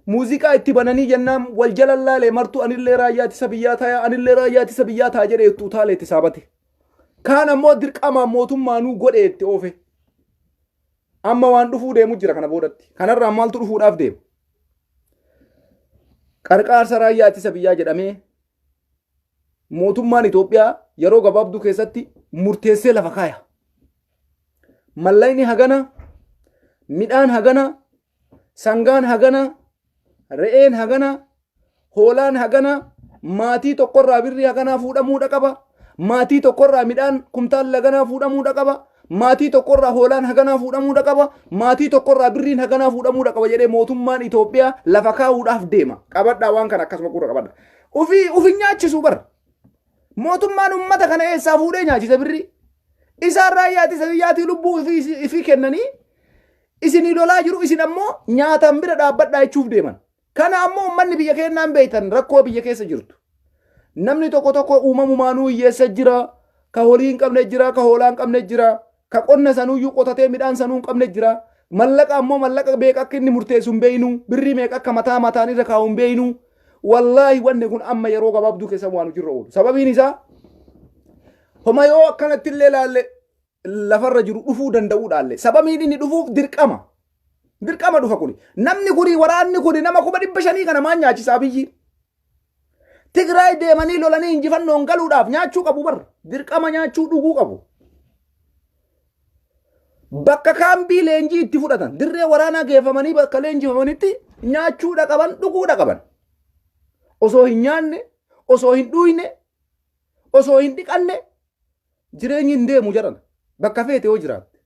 Speaker 1: muuziqaa itti bananii jennaan wal jalallaalee martuu anillee raayyaa ittisa biyyaa ta'a anillee raayyaa ittisa biyyaa ta'a jedhee utaalee itti saabate. kaan ammoo dirqama mootummaanuu godheetti oofe. Amma waan dhufuu deemu jira kana boodatti. Kanarraa maaltu dhufuudhaaf deema? Qarqaarsa raayyaa ittisa biyyaa jedhamee mootummaan Itoophiyaa yeroo gabaabduu keessatti murteessee lafa kaaya. Mallayni hagana, midhaan hagana, sangaan hagana, re'een hagana, hoolaan hagana, maatii tokkorraa birrii haganaa fuudhamuudha qaba. Maatii tokkorraa midhaan kumtaal haganaa fuudhamuudha qaba. Maatii tokkorraa hoolaan haganaa fuudhamuudha qaba. Maatii tokkorraa birriin haganaa fuudhamuudha qaba jedhee mootummaan Itoophiyaa lafa kaa'uudhaaf deema. Qabadhaa waan kana akkasuma gurra qabadha. Ufi nyaachisuu bara. Mootummaan ummata kana eessaa fuudhee nyaachisa birrii? Isaan raayyaa ittisa biyyaatii lubbuu ifii kennanii isinii lolaa jiru, isin ammoo nyaatan bira dhaabbadhaa jechuuf deeman. Kana ammoo ummanni biyya keenyaan beektan rakkoo biyya keessa jirtu. Namni tokko uumamumaanuu hiyyeessa jira, ka horii hin qabne jira, ka hoolaa hin qabne jira, ka qonna sanuuyyuu qotatee midhaan sanuu hin qabne jira. Mallaqa ammoo mallaqa beeka akka inni murteessu hin beeynu, birrii meeqa akka mataan irra kaa'u hin beeynu. Wallaahi wanni kun amma yeroo gabaabduu keessa waan jirra oolu. Sababiin isaa homa yoo akkanatti illee laalle lafarra jiru dhufuu danda'uudhaalle. Sababiin inni dhufuuf dirqama. Dirqama dhufa kuni. Namni kuni waraanni kuni nama 500 kana maan nyaachisaa biyyi. Tigraay deemanii lolanii injifannoon galuudhaaf nyaachuu qabu barra. Dirqama nyaachuu dhuguu qabu. Bakka kaambii leenjii itti fudhatan. Dirree waraanaa geeffamanii bakka leenjifamanitti nyaachuudha qaban, dhuguudha qaban. Osoo hin nyaanne, osoo hin dhuyne, osoo hin dhiqanne jireenyi hin deemu jedhan. Bakka feete yoo jiraatte.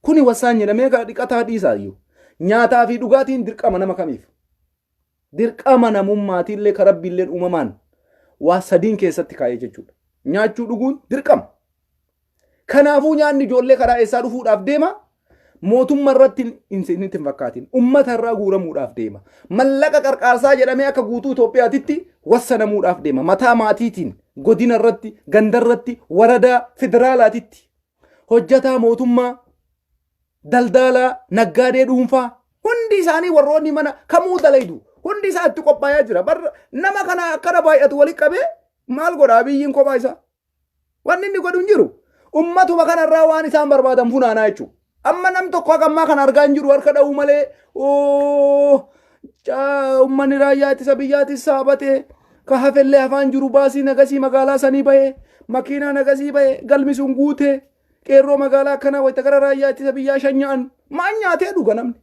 Speaker 1: Kuni wasaan jedhamee dhiqataa dhiisaa iyyuu. Nyaataa fi dhugaatiin dirqama nama kamiif? Dirqama namummaatiillee ka rabbiilleen uumamaan waa sadiin keessatti kaa'ee jechuudha. Nyaachuu dhuguun dirqama. Kanaafuu nyaanni ijoollee karaa eessaa dhufuudhaaf deema. Mootummaa irratti hin fakkaatin. Uummata irraa guuramuudhaaf deema. Mallaqa qarqaarsaa jedhamee akka guutuu Itoophiyaatitti wassanamuudhaaf deema. Mataa maatiitiin godina irratti, ganda irratti, waradaa federaalaatitti. Hojjataa mootummaa, daldalaa, naggaadee dhuunfaa hundi isaanii warroonni mana kamuu dalaydu. Hundi isaa itti qophaa'aa jira. Nama kana akkana baay'atu walitti qabee maal godhaa biyyiin kophaa isaa? Wanni inni godhu hin jiru. Ummatuma kanarraa waan isaan barbaadan funaanaa jechuudha. Amma nam tokko hagammaa kan argaa hin jiru harka dha'uu malee ummanni raayyaa ittisa biyyaatis saabatee ka hafellee afaan jiru baasii nagasii magaalaa sanii bahee makiinaa nagasii bahee galmi sun guutee qeerroo magaalaa akkanaa wayita gara raayyaa ittisa biyyaa shanya'an maan nyaatee dhuga namni.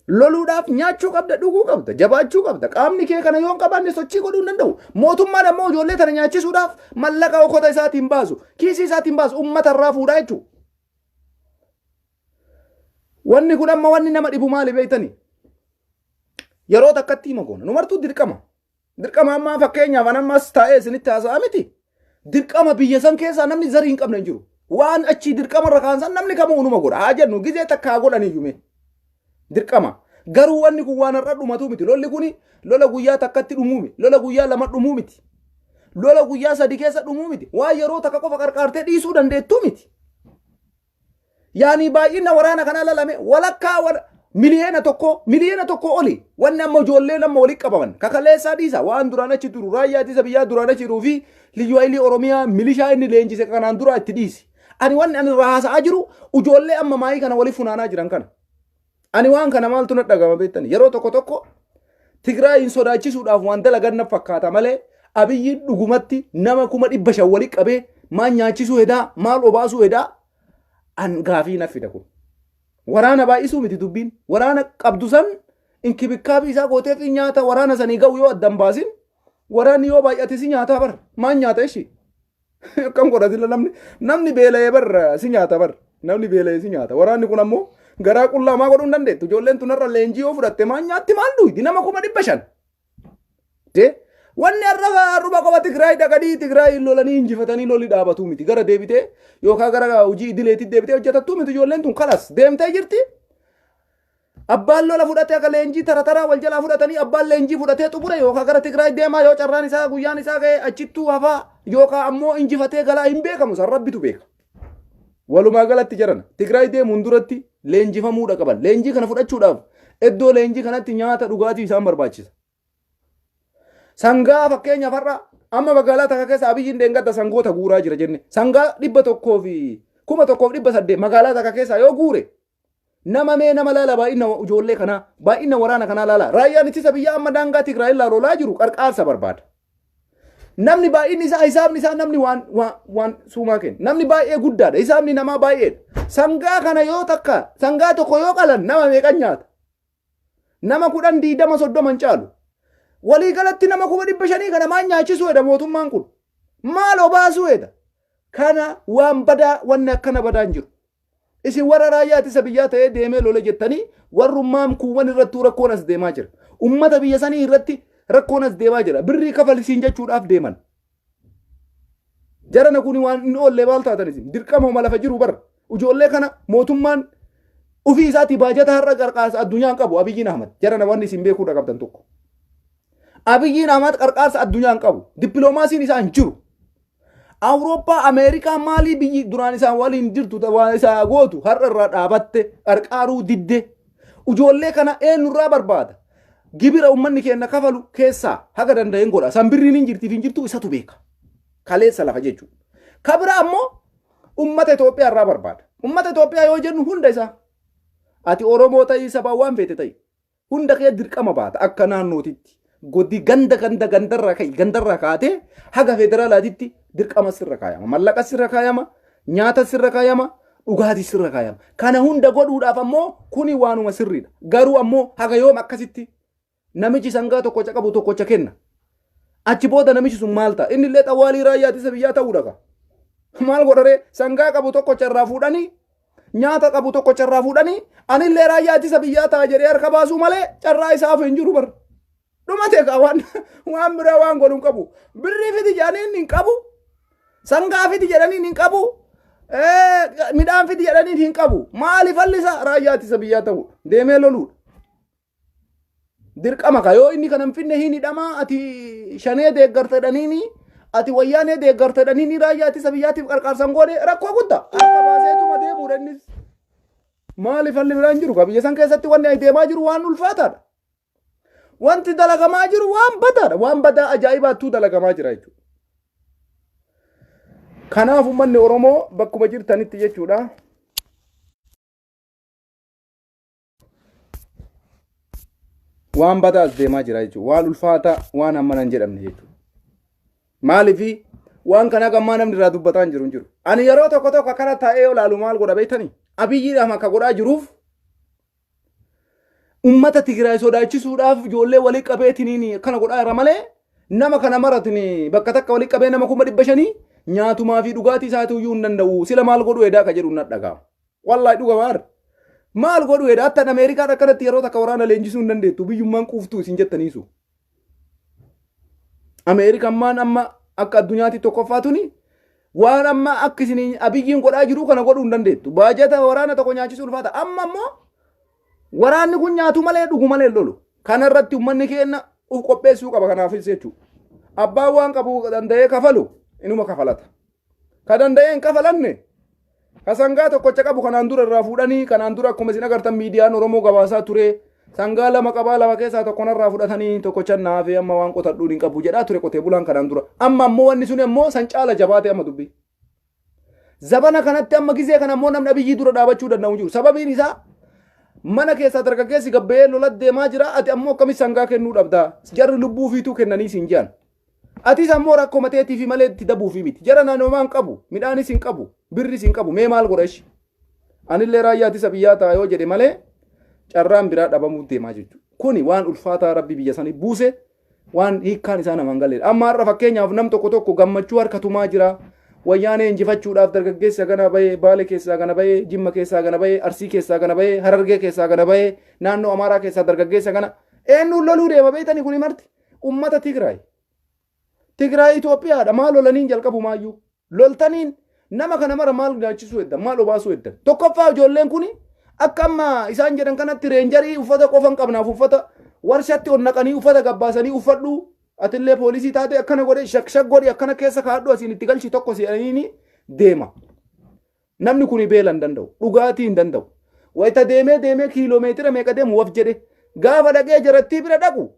Speaker 1: Loluudhaaf nyaachuu qabda, dhuguu qabda, jabaachuu qabda. Qaamni kee kana yoon qabaanne sochii godhuu hin danda'u. Mootummaan ammoo ijoollee tana nyaachisuudhaaf mallaqa okota isaatiin baasu, kiisii isaatiin baasu uummata irraa fuudhaa jechuudha. Wanni kun amma wanni nama dhibu maali beektani? Yeroo takkatti hima goona. Numartuu dirqama. Dirqama amma fakkeenyaaf ammas taa'ee isinitti haasa'aa miti. Dirqama biyya san keessaa namni zarii hin qabne hin jiru. Waan achii dirqama irra kaansan namni kamuu numa godha. Haa jennu gizee takka haa godhaniyyume. Dirqama. Garuu wanni kun waan har'a dhumatu miti. Lolli kuni lola guyyaa takkatti dhumuu miti. Lola guyyaa lama dhumuu miti. Lola guyyaa sadi keessa dhumuu miti. Waan yeroo takka qofa qarqaartee dhiisuu dandeettuu miti. Yaani baay'ina waraana kana lalame walakkaa miliyoona tokko oli. Wanni amma ijoollee nama walitti qabaman. Kakaleessaa dhiisa waan duraan achi turu raayyaa ittisa biyyaa duraan achi jiruu fi liyyuu hayilii Oromiyaa milishaa inni leenjise kanaan dura itti dhiisi. Ani wanni ani irraa haasa'aa jiru ijoollee amma maayii kana waliif funaanaa jiran kana. Ani waan kana maaltu na dhagama beektani? Yeroo tokko Tigraayin sodaachisuudhaaf waan dalagan na fakkaata malee Abiyyiin dhugumatti nama 500 walitti qabee maal nyaachisuu hedaa maal obaasuu hedaa an gaafii na fida kun. Waraana baay'isuu miti dubbiin. Waraana qabdu san inkibikaabii isaa gooteef nyaata waraana sanii ga'u yoo addan baasin waraanni yoo baay'ate si nyaata bar. Maal nyaata ishii? Akkam godhatilla namni beela'ee bar si nyaata bar. Namni beela'ee si nyaata. Waraanni kun ammoo garaa qullaa maa godhuu hin dandeettu. Ijoolleen tunarra leenjii yoo fudhatte maal nyaatti maal duuti nama 500. Wanni arruba qofa Tigraay dhaqanii Tigraay lolanii injifatanii lolli dhaabatu miti. Gara deebitee yookaan gara hojii idileetti deebitee hojjetattu miti ijoolleen tun kalas deemtee jirti. Abbaan lola fudhatee akka leenjii taraa wal jalaa fudhatanii abbaan leenjii fudhatee xumure yookaan gara Tigraay deemaa yoo carraan isaa guyyaan isaa ga'e achittuu hafaa yookaan ammoo injifatee galaa hin beekamu san rabbitu beeka. Walumaa galatti jiran Tigraay deemuun duratti leenjifamuudha qaban. Leenjii kana fudhachuudhaaf iddoo leenjii kanatti nyaata dhugaatii isaan barbaachisa. Sangaa fakkeenyaaf har'a amma magaalaa takka keessa abiyyiin deengadda sangoota guuraa jira jenne sangaa 1,100 magaalaa takka keessa yoo guure nama mee nama laala baay'ina ijoollee kanaa baay'ina waraana kanaa laala raayyaan ittisa biyyaa amma daangaa Tigraay lolaa jiru qarqaarsa barbaada. Namni baay'inni isaa hisaabni isaa namni waan suumaa kenna namni baay'ee guddaadha hisaabni namaa baay'eedha. Sangaa kana yoo takka sangaa tokko yoo qalan nama meeqan nyaata nama 10 20 30 caalu walii galatti nama 500 kana maan nyaachisu edha mootummaan kun maal obaasu edha kana waan badaa wanni akkana badaan jiru. Isin warra raayyaa ittisa biyyaa ta'ee deemee lola jettanii warrummaan kuuwwan irratti rakkoon as deemaa jira. Ummata biyya sanii irratti rakkoon as deemaa jira. Birrii kafalisiin jechuudhaaf deeman. Jarana kuni waan inni oollee baal taatan isin dirqama lafa jiru barra. Ijoollee kana mootummaan ofii isaatii baajata har'a qarqaarsa addunyaan qabu Abiyyiin Ahmad. Jarana waan isin beekuudha qabdan tokko. Abiyyiin Ahmad qarqaarsa addunyaan qabu. Dippiloomaasiin isaa hin jiru. Awurooppaa Ameerikaa maalii biyyi duraan isaan waliin jirtu waan isaa gootu har'a irraa dhaabatte qarqaaruu didde ijoollee kana eenyurraa barbaada gibira ummanni keenya kafalu keessaa haga danda'een godha sanbirriin hin jirtu isatu beeka kaleessa lafa jechuudha. Kabira ammoo ummata Itoophiyaa irraa barbaada. Ummata Itoophiyaa yoo jennu hunda isaa ati Oromoo ta'ii sabaa waan feete ta'ii hunda kee dirqama baata akka naannootitti goddi gandarraa kaatee haga federaalaatitti dirqama sirra kaayama mallaqa sirra kaayama nyaata sirra kaayama dhugaatii sirra kaayama kana hunda godhuudhaaf ammoo kuni waanuma sirriidha garuu ammoo haga yoom akkasitti namichi sangaa tokkocha qabu tokkocha kenna achi booda namichi sun maal ta'a inni illee xawaalii raayyaa ittisa biyyaa ta'uu dhaqa maal godharee sangaa qabu tokkocha irraa fuudhanii nyaata qabu tokkocha irraa fuudhanii anillee raayyaa ittisa biyyaa ta'a jedhee harka baasuu malee carraa isaaf hin jiru bara dhumate waan biraa waan godhuun qabu birrii fiti jedhaniin hin qabu sangaa fiti jedhaniin hin qabu midhaan fiti jedhaniin hin qabu maaliif hallisa raayyaa ittisa biyyaa ta'u deemee loluudha. Dirqama kayoo inni kana hin finne hin hidhamaa ati shanee deeggartedhaniini ati wayyaanee deeggartedhaniini raayyaa ittisa biyyaatiif qarqaarsan goone rakkoo guddaa akka baaseetuma deemuudha innis maaliif halli biraan jiru ka biyya san keessatti wanni deemaa jiru waan ulfaataadha. Wanti dalagamaa jiru waan badaadha waan badaa ajaa'ibaattuu dalagamaa jira jechuudha. Kanaaf uummanni Oromoo bakkuma jirtanitti jechuudha. Waan badaas deemaa jira jechuudha. Waan ulfaataa waan hammanan jedhamne jechuudha. Maaliifi waan kana gammaa namni irraa dubbataa hin jiru. Ani yeroo tokko akkana taa'ee olaalu maal godha beektanii? Abiyyiidhaaf akka godhaa jiruuf ummata Tigraay sodaachisuudhaaf ijoollee walii qabeetiniin kana godhaa irra malee nama kana maratin bakka takka walii qabee nama 500 nyaatumaa fi dhugaatii isaatu iyyuu hin danda'u sila maal godhu edaa ka jedhu nan dhaga'a. Wallahi dhuga maal godhu edaa akka Ameerikaan akkanatti yeroo takka waraana leenjisuu hin dandeettu biyyummaan quuftuu isin jettaniisu. Ameerikaan maan amma akka addunyaatti tokkoffaatuni waan amma akka isin Abiyyiin godhaa jiru kana godhuu hin dandeettu. Baajata waraana tokko nyaachisuu ulfaata amma ammoo waraanni kun nyaatu malee dhugu malee lolu kana irratti uummanni keenya uf qopheessuu qaba kanaafis jechuudha. Abbaan waan qabu danda'ee kafalu inuma kafalata. Ka danda'ee hin kafalanne ka sangaa tokkocha qabu kanaan dura irraa fuudhanii kanaan dura akkuma isin agartan miidiyaan Oromoo gabaasaa ture sangaa lama qabaa lama keessaa tokko narraa fudhatanii tokkocha naafee amma waan qotadhuun hin qabu jedhaa ture qotee bulaan kanaan dura amma ammoo wanni sun ammoo san caala jabaate amma dubbii. Zabana kanatti amma gizee kana ammoo namni Abiyyii dura dhaabachuu danda'u jiru sababiin isaa mana keessa dargaggeessi gabbee lolat deemaa jira ati ammoo akkamitti sangaa kennuu dhabdaa jarri lubbuu fiituu kennanii siin jiran ati ammoo rakkoo mateetii fi malee itti dabuu fi miti jara naannomaan qabu midhaanis hin qabu birris hin qabu mee maal godhesh anillee raayyaa ittisa biyyaa ta'a yoo jedhe malee carraan biraa dhabamuu deemaa jechuudha kuni waan ulfaataa rabbi biyya sanii buuse waan hiikkaan isaa namaan galeedha amma har'a fakkeenyaaf nam tokko gammachuu harkatumaa jira wayyaanee injifachuudhaaf dargaggeessa gana bahee Baale keessaa gana bahee Jimma keessaa gana bahee Arsii keessaa gana bahee Harargee keessaa gana bahee naannoo Amaaraa keessaa dargaggeessa gana eenyuun loluu deema beektanii kuni marti ummata Tigraay Itoophiyaadha maal lolaniin jalqabu maayyuu loltaniin nama kana mara maal nyaachisuu eddan maal obaasuu eddan tokkoffaa ijoolleen kuni akka amma isaan jedhan kanatti reenjarii uffata qofan qabnaaf uffata warshatti ol naqanii uffata gabbaasanii uffadhu atillee poolisii taate akkana godhe shak godhi akkana keessa kaadhu asiin itti galchi tokko si'anii deema. Namni kuni beela hin danda'u dhugaatii hin danda'u wayita deemee kiiloomeetira meeqa deemu waf jedhe gaafa dhaqee jarattii bira dhaqu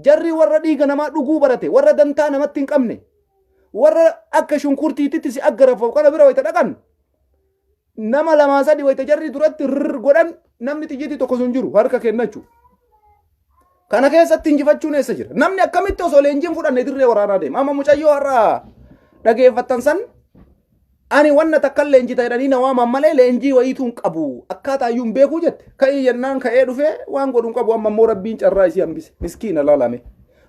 Speaker 1: jarri warra dhiiga namaa dhuguu barate warra dantaa namatti hin qabne warra akka shunkurtiititti si aggarafaaf kana bira wayita dhaqan nama lamaa sadii wayita jarri duratti godhan namni xiyyiitii tokko sun jiru harka kennachuu. Kana keessatti injifachuun eessa jira? Namni akkamitti osoo leenjiin fudhanne dirree waraanaa deema? Amma mucayyoo har'a dhageeffattan san ani wanna takka leenjii ta'edhanii na waaman malee leenjii wayiituun qabu akkaataa iyyuu hin beekuu jette. Ka'ii jennaan ka'ee dhufee waan godhuun qabu amma immoo rabbiin carraa isii hambise. Miskiina laalame.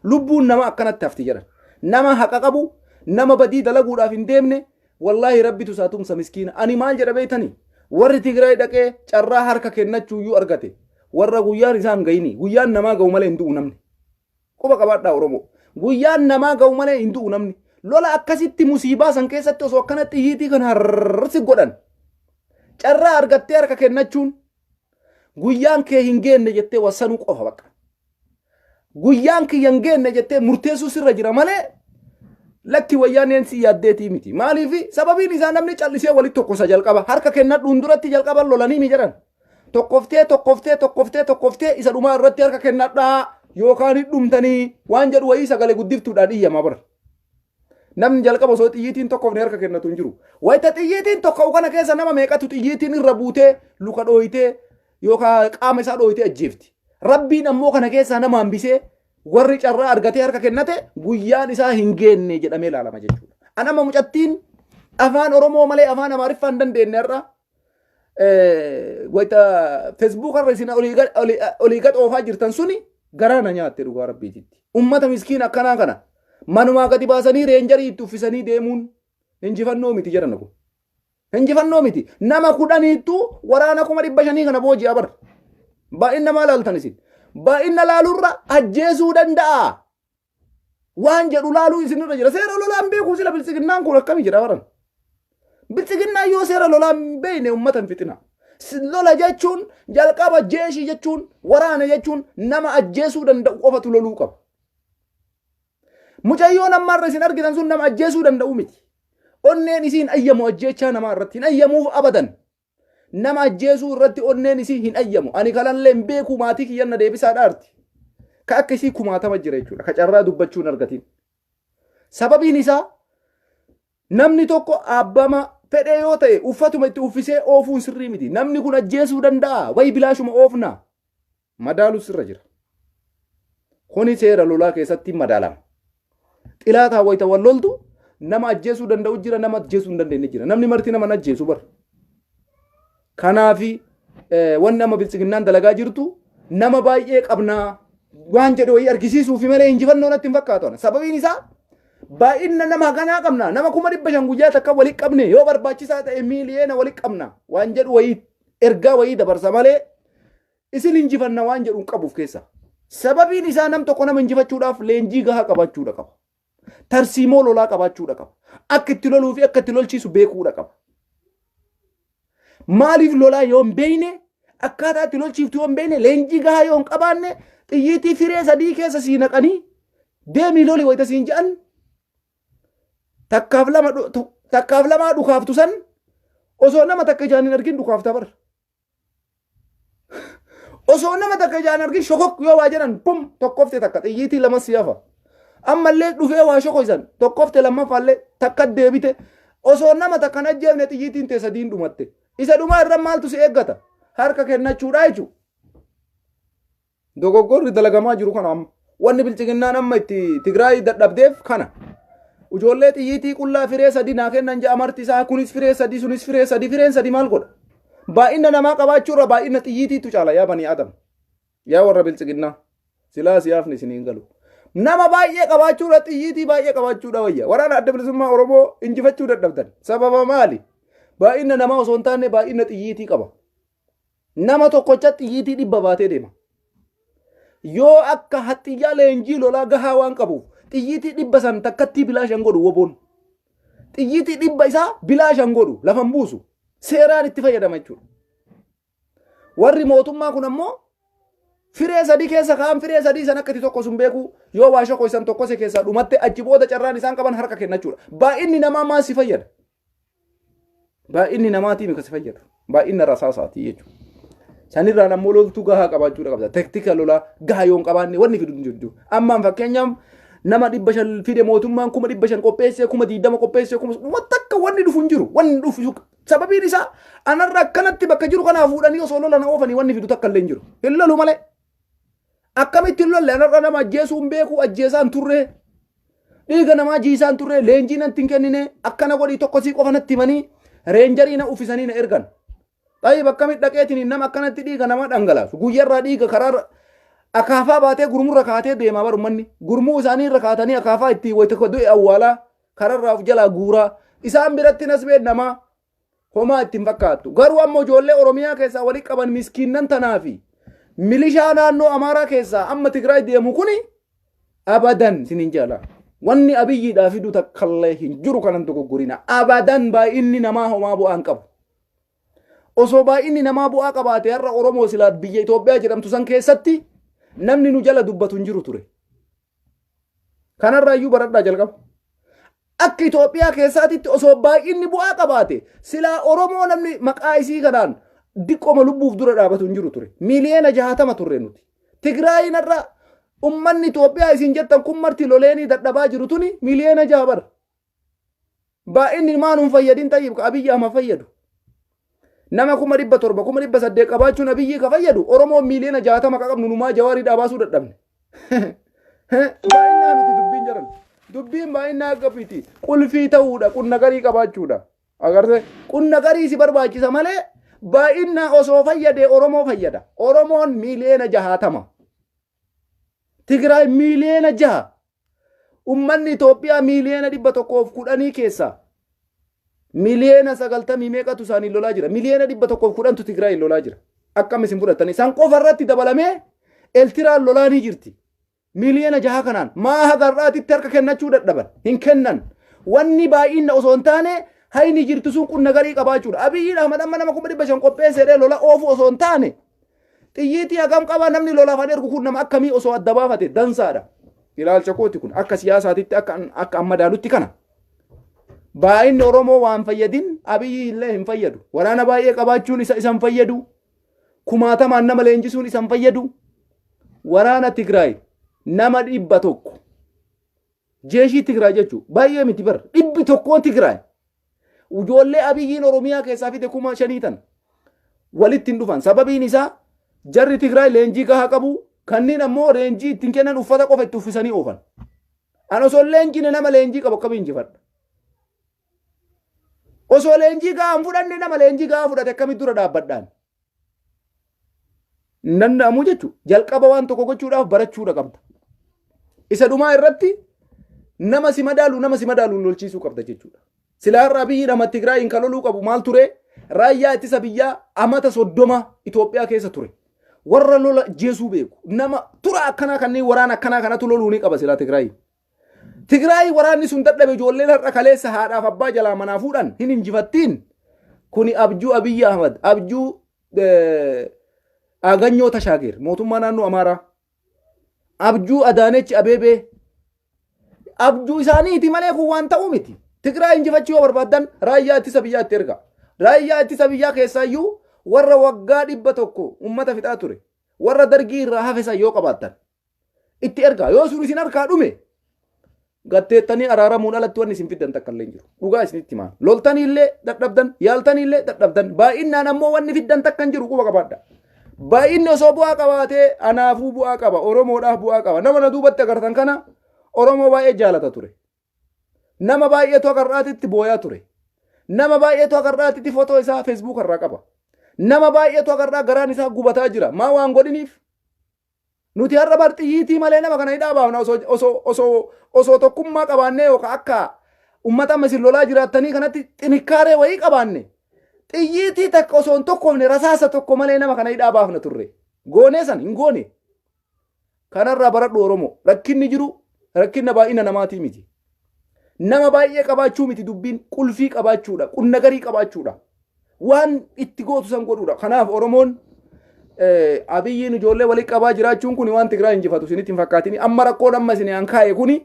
Speaker 1: Lubbuun nama akkanatti hafti jedhan. Nama haqa qabu, nama badii dalaguudhaaf hin deemne, wallaahi rabbitu isaa tumsa miskiina. Ani maal jedha beektanii? Warri Tigraay dhaqee carraa harka kennachuu iyyuu argate. Warra guyyaan isaan gayini. Guyyaan namaa ga'u malee hin du'u namni. Quba qabaadhaa Oromoo. Guyyaan namaa ga'u malee hin du'u namni. Lola akkasitti musiibaa san keessatti osoo akkanatti xiyyiitii kan harsi godhan. Carraa argattee harka kennachuun guyyaan kee hin geenne jettee wasanuu qofa bakka. Guyyaan kiyya hin geenne jettee murteessuu sirra jira malee lakki wayyaaneen si yaaddeetii miti. Maaliif sababiin isaa namni callisee walitti tokkosa jalqaba. Harka kennadhuun duratti jalqaban lolanii mi jedhan. Tokkoftee isa dhumaa irratti harka kennadhaa yookaan hidhumtanii waan jedhu wayii sagalee guddiftuudhaan iyyamaa bara. Namni jalqaba osoo xiyyiitiin tokkoof harka kennatu hin jiru. Wayita xiyyiitiin tokko kana keessa nama meeqatu xiyyiitiin irra buutee luka dhooyitee yookaan qaama isaa dhooyitee ajjeefti. Rabbiin ammoo kana keessaa nama hambisee warri carraa argatee harka kennate guyyaan isaa hin geenne jedhamee ilaalama jechuudha. Anama mucattiin afaan Oromoo malee afaan Amaariffaa hin dandeenye irra wayita Facebook irra isin olii gad oofaa jirtan suni garaana nyaatte dhugaa rabbiititti. Ummata miskiin akkanaa kana. Manumaa gadi baasanii reenjarii itti uffisanii deemuun injifannoo miti jedhan kun. Injifannoo miti. Nama kudhaniittu waraana 500 kana booji'a bara. Baay'ina maal laaltan isin? Baay'ina laalurra ajjeesuu danda'a. Waan jedhu laaluu isinirra jira. Seera lolaan beekuu sila bilxiginnaan kun akkamii jira baran. Bilxiginnaan yoo seera lolaan beekne uummatan fixina. Lola jechuun jalqaba jeeshii jechuun waraana jechuun nama ajjeesuu danda'u qofatu loluu qaba. Mucayyoon ammaarra isin argitan sun nama ajjeesuu danda'u miti. Onneen isiin ayyamu ajjeechaa namaa irratti hin ayyamuuf abadan. Nama ajjeesuu irratti onneen isii hin ayyamu. Ani kalallee hin beeku maatii kiyyanna deebisaa dhaarti. Ka akka isii kumaatama jira jechuudha. Ka carraa dubbachuun argatiin. Sababiin isaa namni tokko abbama fedhee yoo ta'e uffatuma itti uffisee oofuun sirrii miti. Namni kun ajjeesuu danda'a. Wayi bilaashuma oofna. Madaalu sirra jira. Kuni seera lolaa keessatti madaalama. Xilaataa wayita wal loltu nama ajjeesuu danda'u jira nama ajjeesuu hin dandeenye jira. Namni marti nama ajjeesu bar. Kanaafi wanni nama bilxiginnaan dalagaa jirtu nama baay'ee qabnaa waan jedhu wayii argisiisuufi malee injifannoo natti hin fakkaatu. Sababiin isaa baay'ina nama ganaa qabna. Nama 500 guyyaa takka walitti qabne yoo barbaachisaa ta'e miiliyeena walitti qabna waan jedhu wayii ergaa wayii dabarsa malee isin injifanna waan jedhu qabuuf keessa. Sababiin isaa nam tokko nama injifachuudhaaf leenjii gahaa qabaachuudha qaba. Tarsiimoo lolaa qabaachuudha qaba. Akka itti loluu fi akka itti lolchiisu beekuudha qaba. Maaliif lolaa yoo hin beekne akkaataa itti lolchiiftu yoo hin beekne leenjii gahaa yoo hin qabaanne xiyyiitii firee sadii keessa sii naqanii deemii lolii wayita siin jedhan takkaaf lamaa dhukaaftu san osoo nama takka ijaan hin argin dhukaafta bara. Osoo nama takka ijaan argin shokok yoo waa jedhan pum tokkofte takka xiyyiitii lama siyafa. Ammallee dhufee waa shokoisan tokkofte lammaffaallee takka deebite osoo nama takkan ajjeefne xiyyiitiin tee sadiin dhumatte. Isa dhumaa irra maaltu si eeggata? Harka kennachuudha jechuudha. Dogoggorri dalagamaa jiru kana amma. Wanni bilchiginnaan amma itti Tigraay dadhabdeef kana. Ijoollee xiyyiitii qullaa firee sadii naa kennan ja'a marti isaa kunis firee sadii sunis firee sadii fireen sadii maal godha? Baay'ina namaa qabaachuurra baay'ina xiyyiitiitu caala yaa banii Adam. Yaa warra bilchiginnaa. Silaa siyaafni isiniin galu. Nama baay'ee qabaachuudha xiyyiitii baay'ee qabaachuudha wayya. Waraana adda bilisummaa Oromoo injifachuu dadhabdan. Sababa maali? Baay'ina namaa osoo hin taane baay'ina xiyyiitii qaba. Nama tokkocha xiyyiitii 100 baatee deema. Yoo akka haxxiyyaa leenjii lolaa gahaa waan qabuuf xiyyiitii 100 san takkatti bilaashan godhu woboon. Xiyyiitii 100 isaa bilaashan godhu lafan buusu. Seeraan itti fayyadama jechuudha. Warri mootummaa kun ammoo firee sadii keessa kaan firee sadii san akkati tokko sun beeku yoo waa shoko isan tokko se keessa dhumatte achi booda carraan isaan qaban harka kennachuudha. Baay'inni namaa maal si fayyada? Baay'inni namaatii mika si fayyada? Baay'inna rasaasaati jechuudha. Sanirraan ammoo loltuu gahaa qabaachuudha qabda. Tektika lolaa gahaa yoo hin qabaanne wanni fidu hin jiru. Ammaan fakkeenyaaf nama 500 fide mootummaan 500 qopheessee 20 qopheessee watakka wanni dhufu hin jiru wanni dhufu sababiin isaa anarra akkanatti bakka jiru kana fuudhanii osoo lolan oofanii wanni fidu takka illee hin jiru hin lolu malee akkamitti lolle anarra nama ajjeesuun beeku ajjeesaan turre dhiiga namaa jiisaan turre leenjii nanti hin kennine akkana godhii tokkosii qofa natti himanii reenjarii na uffisanii na ergan baay'ee bakka midhaqeetiin nama akkanatti dhiiga namaa dhangalaasu guyyarraa dhiiga karaa akaafaa baatee gurmurra kaatee deemaa baru manni gurmuu isaanii irra kaatanii akaafaa itti wayita du'e awwaalaa kararraaf jalaa guuraa isaan biratti nasbeen namaa homaa ittiin fakkaattu garuu ammoo ijoollee oromiyaa keessaa walii qaban miskiinnan tanaa fi milishaa naannoo amaaraa keessaa amma tigraay deemu kuni abadan sinin jala wanni abiyyiidhaa fidu takkallee hin jiru kanan dogoggorina abadan baay'inni namaa homaa bu'aan qabu osoo baay'inni namaa bu'aa qabaate har'a oromoo silaat biyya Itoophiyaa jedhamtu san keessatti namni nu jala dubbatu hin jiru ture kanarraa iyyuu baradhaa jalqaba akka Itoophiyaa keessaatitti osoo baay'inni bu'aa qabaate silaa oromoo namni maqaa isii kanaan diqqoma lubbuuf dura dhaabatu hin jiru ture miliyoona 60 turre nuti tigraayin irra ummanni Itoophiyaa isin jettan kun marti loleenii dadhabaa jiru tuni miliyoona 6 bara baay'inni maanuun fayyadin tayyib ka abiyyi ama fayyadu nama 700 800 qabaachuun abiyyi ka fayyadu oromoo miliyoona 60 ka qabnu numaa jawaarii dhaabaasuu dadhabne baay'inaa miti dubbiin jaran dubbiin baay'inaa akkapiti qulfii ta'uudha qunna garii qabaachuudha agarte qunna garii si barbaachisa malee baay'inaa osoo fayyade oromoo fayyada oromoon miliyoona 60 tigraay miliyoona 6 ummanni Itoophiyaa miliyoona 110 keessa miliyoona 90 meeqatu isaanii lolaa jira miliyoona 110tu tigraay lolaa jira akkam isin fudhatanii san qofa irratti dabalamee eltiraan lolaa ni jirti miliyoona 6 kanaan maa hagarraatitti harka kennachuu dadhaban hin kennan wanni baay'ina osoo hin taane hayni jirtu sun qunna garii qabaachuudha abiyyiin ahmad amma nama 500 qopheessedhee lola oofu osoo hin taane xiyyiitii hagam qabaa namni lolaafan ergu kun nama akkamii osoo adda baafate dansaadha ilaalcha kooti kun akka siyaasaatitti akka amma daalutti kana baay'inni oromoo waan fayyadin abiyyi illee hin fayyadu waraana baay'ee qabaachuun isan fayyadu kumaatamaan nama leenjisuun isan fayyadu waraana tigraay nama 100 jeeshii tigraay jechuu baay'ee miti bar 100 tigraay ijoollee abiyyiin oromiyaa keessaa fide 5,000 tan walitti hin dhufan sababiin isaa jarri tigraay leenjii gahaa qabu kanneen ammoo leenjii ittiin kennan uffata qofa itti uffisanii oofan an osoo leenjiin nama leenjii qabu akkamiin injifadha osoo leenjii gahaa hin fudhanne nama leenjii gahaa fudhate akkamitti dura dhaabbadhaan hin danda'amu jechuudha jalqaba waan tokko gochuudhaaf barachuudha qabda isa dhumaa irratti nama si madaalu lolchiisuu qabda jechuudha silaa irraa biyyi nama tigraayin kan loluu qabu maal ture raayyaa ittisa biyyaa amata 30 Itoophiyaa keessa ture warra lola jeesuu beeku nama tura akkanaa kanneen waraana akkanaa kanatu loluu ni qaba silaa tigraayin tigraay waraanni sun dadhabe ijoolleen har'a kaleessa haadhaaf abbaa jalaa manaa fuudhan hin injifattiin kuni abjuu abiyyi ahmad abjuu aganyoo tashaageer mootummaa naannoo amaaraa abjuu adaanechi abeebee abjuu isaaniiti malee kun waan ta'uu miti tigraay injifachuu yoo barbaadan raayyaa ittisa biyyaatti erga raayyaa ittisa biyyaa keessaayyuu warra waggaa 100 ummata fixaa ture warra dargii irraa hafesan yoo qabaattan itti erga yoo sun isin harkaa dhume gatteettanii araaramuun alatti wanni isin fiddan takka illee jiru dhugaa isinitti himaa loltanii illee dadhabdan yaaltanii illee dadhabdan baay'inaan ammoo wanni fiddan takka hin jiru quba qabaadha baay'inni osoo bu'aa qabaatee anaafuu bu'aa qaba oromoodhaaf bu'aa qaba nama na duubatti agartan kana oromoo baay'ee jaalata ture nama baay'eetu agarraatitti booyaa ture nama baay'eetu agarraatitti footoo isaa feesbuuk irraa qaba nama baay'eetu agarraa garaan isaa gubataa jira maa waan godhiniif nuti har'a barxiyyiitii malee nama kana hidhaa baafna osoo tokkummaa qabaannee yookaan akka ummata masin lolaa jiraattanii kanatti xinikkaaree wayii qabaanne xiyyiitii takka osoo hin tokkoofne rasaasa tokko malee nama kana hidhaa baafna turre goonee san hin goone kanarraa baradhu oromoo rakkinni jiru rakkinna baay'ina namaatii miti nama baay'ee qabaachuu miti dubbiin qulfii qabaachuudha qunna garii qabaachuudha waan itti gootu san godhuudha kanaaf oromoon abiyyiin ijoollee walii qabaa jiraachuun kun waan tigraay injifatu isinitti hin fakkaatini amma rakkoon amma isin aan kaa'e kuni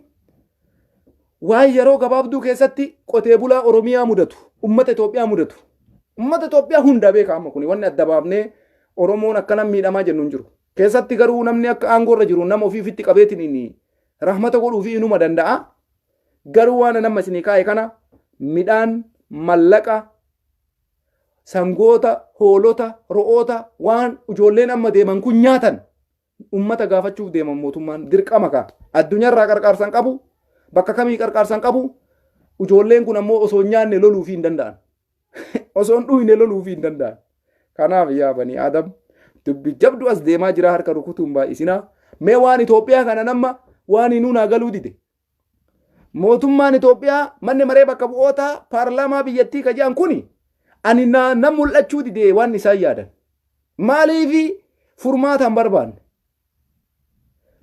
Speaker 1: waan yeroo gabaabduu keessatti qotee bulaa oromiyaa mudatu ummata Itoophiyaa mudatu ummata Itoophiyaa hunda beeka amma kuni wanni adda baafnee oromoon akkana miidhamaa jennu hin jiru keessatti garuu namni akka aangoo irra jiru nama ofiifitti qabeetiin inni rahmata godhuu fi inuma danda'a. Garuu waan nama isinii kaa'e kana midhaan mallaqa sangoota hoolota ro'oota waan ijoolleen amma deeman kun nyaatan ummata gaafachuuf deeman mootummaan dirqama ka addunyaarraa qarqaarsan qabu bakka kamii qarqaarsan qabu ijoolleen kun ammoo osoo nyaanne loluu fi hin danda'an osoo dhuyne loluu fi hin danda'an. Kanaaf yaa banii Adam dubbi jabdu as deemaa jira harka rukutuun baay'isinaa mee waan Itoophiyaa kana nama waan nuunaa galuu dide. Mootummaan Itoophiyaa manni maree bakka bu'oota paarlaamaa biyyattii ka jedhan kuni ani na mul'achuu dide waan isaan yaadan. Maaliifi furmaataan barbaanne.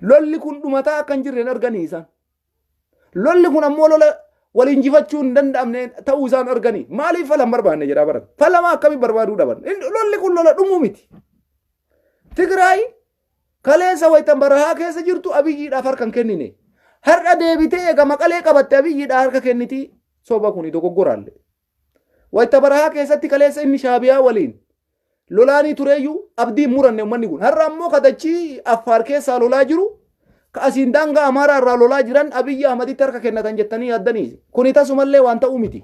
Speaker 1: Lolli kun dhumataa akka hin jirre arganii isaan. Lolli kun ammoo lola waliin jifachuu hin danda'amne ta'uu isaan arganii. Maaliif falan barbaanne jedhaa baran. Falama akkamii barbaaduu dhaban. Lolli kun lola dhumuu miti. Tigraay kaleessa waytan barahaa keessa jirtu abiyyiidhaaf harkan kennine. Har'a deebitee eega maqalee qabatte abiyyiidhaaf harka kenniti soba kuni dogoggoraalle. Wayta barahaa keessatti kaleessa inni shaabiyaa waliin lolaanii tureeyyuu abdiin muranne ummanni kun. Har'a ammoo kadachii Affaar keessaa lolaa jiru ka asiin daangaa Amaaraa irraa lolaa jiran Abiyyi Ahmaditti harka kennatan jettanii yaaddanii. Kuni tasumallee waan ta'uu miti.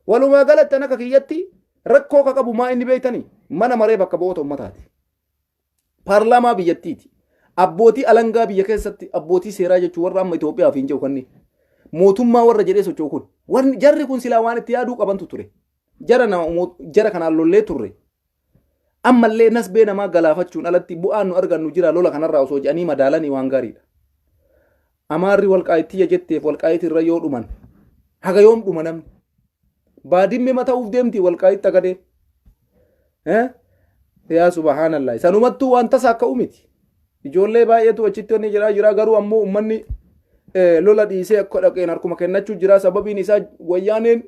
Speaker 1: Walumaa galatti akka kiyyatti rakkoo ka qabu maa inni beeytanii mana maree bakka bu'oota ummataati. Paarlaamaa biyyattiiti. Abbootii alangaa biyya keessatti abbootii seeraa jechuun warra amma Itoophiyaaf hin jiru kanni. Mootummaa warra jedhee socho'u kun. Jarri kun silaa waan itti yaaduu qabantu ture. Jara kanaan lollee turre. Ammallee nasbee namaa galaafachuun alatti bu'aan nu argannu jira lola kanarraa osoo jedhanii madaalanii waan gaariidha. Amaarri walqaayittii jetteef walqaayitii irra yoo dhuman haga yoom dhuma namni. Baadimmee mata'uuf deemti walqaayitti agadee. Yaa subhaanallah. Sanumattuu waan tasaa akka umiti. Ijoollee baay'eetu achitti wanni jira garuu ammoo ummanni lola dhiisee akka dhaqeen harkuma kennachuu jira sababiin isaa wayyaaneen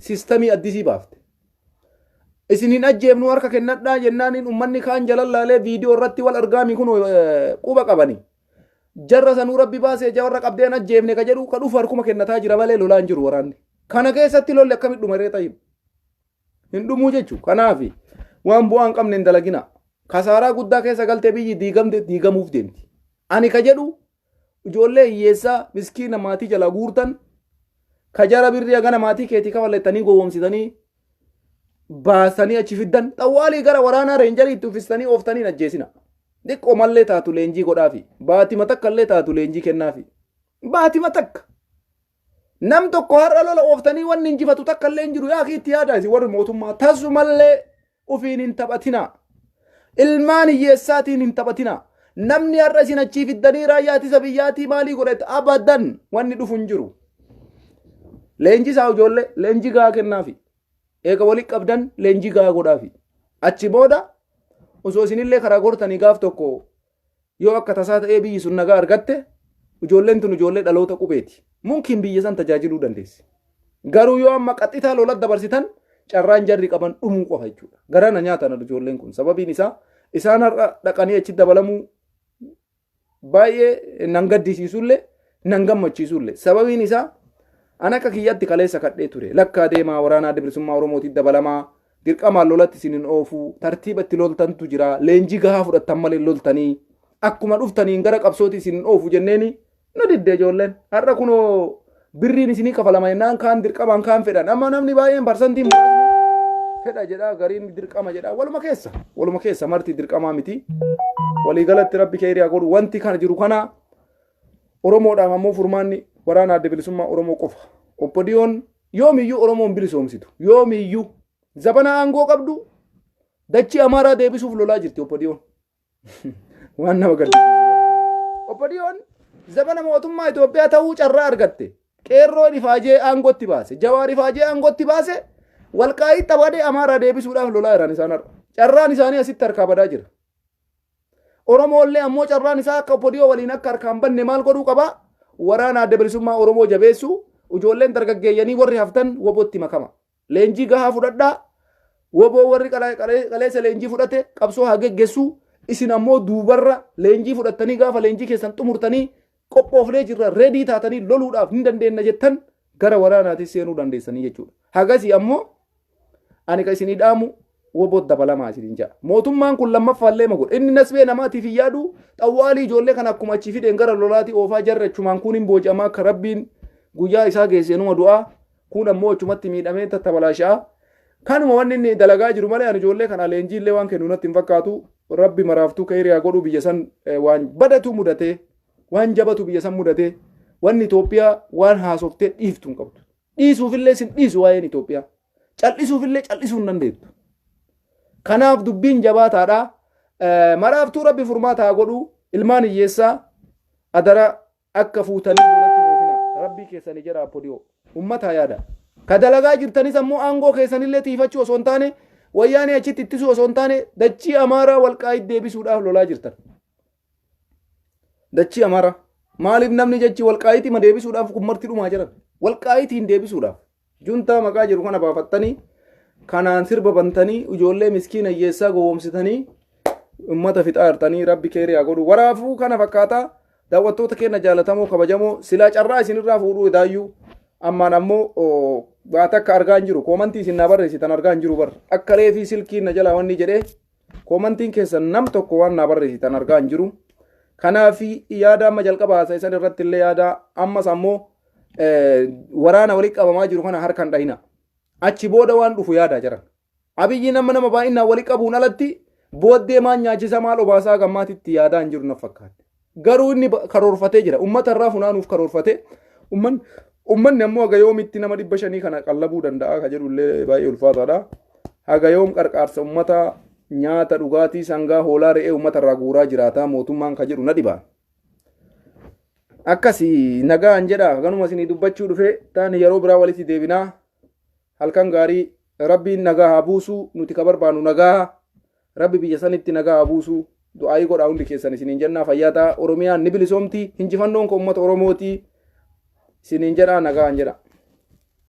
Speaker 1: sistamii addisii baafte. Isin hin ajjeefnu harka kennadhaa jennaaniin ummanni kaan jalallaalee viidiyoo irratti wal argaami kun quba qabani. Jarra sanuu rabbi baasee jawarra qabdeen ajjeefne ka jedhu ka dhufu harkuma kennataa jira malee lolaan jiru waraanni. Kana keessatti lolli akkamitti dhumaree ta'in. Hin dhumuu jechuudha. Kanaafi waan bu'aan qabne hin dalagina. Kasaraa guddaa keessa galtee biyyi diigamuuf deemti. Ani ka jedhu ijoollee hiyyeessaa miskiina maatii jala guurtan ka jara birrii gana maatii keetii kafallettanii gowwoomsitanii baasanii achi fiddan xawwaalii gara waraanaa reenjarii itti uffistanii ooftanii ajjeesina. Xiqqoo mallee taatu leenjii godhaafi. Baatima takka illee taatu leenjii kennaafi. Baatima takka. Nam tokko har'a lola ooftanii wanni injifatu takka illee hin jiru yaa itti yaadaa isin warri mootummaa tasumallee ufiin hin taphatina. Ilmaan hiyyeessaatiin hin taphatina. Namni har'a isin achii fiddanii raayyaa ittisa biyyaatii maalii godhate abadan wanni dhufu hin jiru. Leenjii isaa ijoollee leenjii gahaa kennaafi. Eega walitti qabdan leenjii gahaa godhaafi. Achi booda osoo isinillee karaa gortanii gaaf tokko yoo akka tasaa ta'ee biyyi sun nagaa argatte ijoolleen tun ijoollee dhaloota qubeeti. Mumkin biyya san tajaajiluu dandeessi. Garuu yoo amma qaxxitaa lolat dabarsitan carraan jarri qaban dhumuu qofa jechuudha. Garana nyaatan ijoolleen kun sababiin isaa isaan har'a dhaqanii achi dabalamuu baay'ee nan gaddisiisullee nan gammachiisullee sababiin isaa an akka kiyyatti kaleessa kadhee ture lakkaa deemaa waraanaa bilisummaa Oromootiin dabalamaa dirqamaan lolatti isinin oofuu tartiiba itti loltantu jira leenjii gahaa fudhattan malee loltanii akkuma dhuftaniin gara qabsooti isinin oofu jenneeni nu didde ijoolleen har'a kunoo birriin isinii kafalama jennaan kaan dirqamaan kaan fedhan amma namni baay'een parsantiin fedha jedhaa gariin dirqama jedhaa waluma keessa marti dirqamaa miti waliigalatti rabbi keeriyaa godhu wanti kana jiru kana Oromoodhaaf ammoo furmaanni waraana adda bilisummaa Oromoo qofa. Obbodiyoon yoomiyyuu Oromoon bilisoomsitu yoomiyyuu zabana aangoo qabdu dachii Amaaraa deebisuuf lolaa jirti obbodiyoon. Waan nama gaddisiisu. Obbodiyoon zabana mootummaa Itoophiyaa ta'uu carraa argatte. Qeerroon ifaajee aangootti baase Jawaar ifaajee aangootti baase walqaayitti tabadee Amaaraa deebisuudhaaf lolaa jiran isaan har'a. Carraan isaanii asitti harkaa badaa jira. Oromoollee ammoo carraan isaa akka obbodiyoo waliin akka harkaan banne maal godhuu qaba? Waraana adda bilisummaa Oromoo jabeessu ijoolleen dargaggeeyyanii warri haftan wobootti makama. Leenjii gahaa fudhadhaa. Woboo warri qaleessa leenjii fudhate qabsoo haa geggeessu. Isin ammoo duubarra leenjii fudhattanii gaafa leenjii keessan xumurtanii qophoofnee jirra reedii taatanii loluudhaaf hin dandeenna jettan gara waraanaatti seenuu dandeessanii jechuudha. Hagasii ammoo ani ka isinii dhaamu wobot dabalamaa isin jaa mootummaan kun lammaffaallee magu inni nasbee namaatiif yaadu xawwaalii ijoollee kan akkuma achi fideen gara lolaati oofaa jarrachumaan kun hin boojamaa akka rabbiin guyyaa isaa geessenuma du'aa kun ammoo achumatti miidhamee tattabalaashaa kanuma wanni inni dalagaa jiru malee ani ijoollee kana leenjiillee waan kennu natti hin fakkaatu rabbi maraaftuu ka'eeriyaa godhu biyya san waan badatu mudatee waan jabatu biyya san mudatee wanni Itoophiyaa waan haasoftee dhiiftu hin qabdu dhiisuufillee sin dhiisu waa'een Itoophiyaa cal'isuufillee cal'isuu hin dandeettu kanaaf dubbiin jabaataadha maraaftuu rabbi furmaataa godhu ilmaan hiyyeessaa adara akka fuutanii duratti moofina rabbii keessanii jira apodiyoo ummataa yaada ka dalagaa jirtanis ammoo aangoo keessanillee tiifachuu osoo hin taane wayyaanee achitti ittisuu osoo hin taane dachii amaaraa walqaayit deebisuudhaaf lolaa jirtan dachii amaaraa maaliif namni jechi walqaayitii ma deebisuudhaaf kummarti dhumaa jiran walqaayitiin deebisuudhaaf juntaa maqaa jiru kana baafattanii kanaan sirba bantanii ijoollee miskiina hiyyeessaa gowwoomsitanii ummata fixaa jirtanii rabbi keeriyaa godhu waraafuu kana fakkaataa daawwattoota keenya jaalatamoo kabajamoo silaa carraa isinirraa fuudhuu idaayyuu ammaan ammoo baata akka argaa hin jiru koomantii isin na barreessitan argaa hin jiru bar akka reefii silkiin na jalaa wanni jedhee koomantiin keessan nam tokko waan na barreessitan argaa hin jiru kanaafi yaada amma jalqaba haasa isan irratti illee yaada ammas ammoo waraana walii qabamaa jiru kana harkaan dhahina achi booda waan dhufu yaada jiran abiyyi nama baay'inaan walii qabuun alatti booddee maan nyaachisa maal obaasaa gammaatitti yaadaa hin jiru na fakkaate garuu inni karoorfatee jira ummata irraa funaanuuf karoorfatee ummanni ammoo haga yoomitti nama 500 kana qallabuu danda'a ka jedhullee baay'ee ulfaataadha haga yoom qarqaarsa ummata nyaata dhugaatii sangaa hoolaa re'ee ummata irraa guuraa jiraata mootummaan ka jedhu na dhibaa akkasii nagaan jedha ganuma isinii dubbachuu dhufe taani yeroo biraa walitti deebinaa halkan gaarii rabbiin nagaa haa buusu nuti ka barbaannu nagaa rabbi biyya sanitti nagaa haa buusu du'aayii godhaa hundi keessan isiniin jennaa fayyaataa oromiyaan ni bilisoomti hinjifannoon ko ummata oromooti isiniin jedhaa nagaan jedha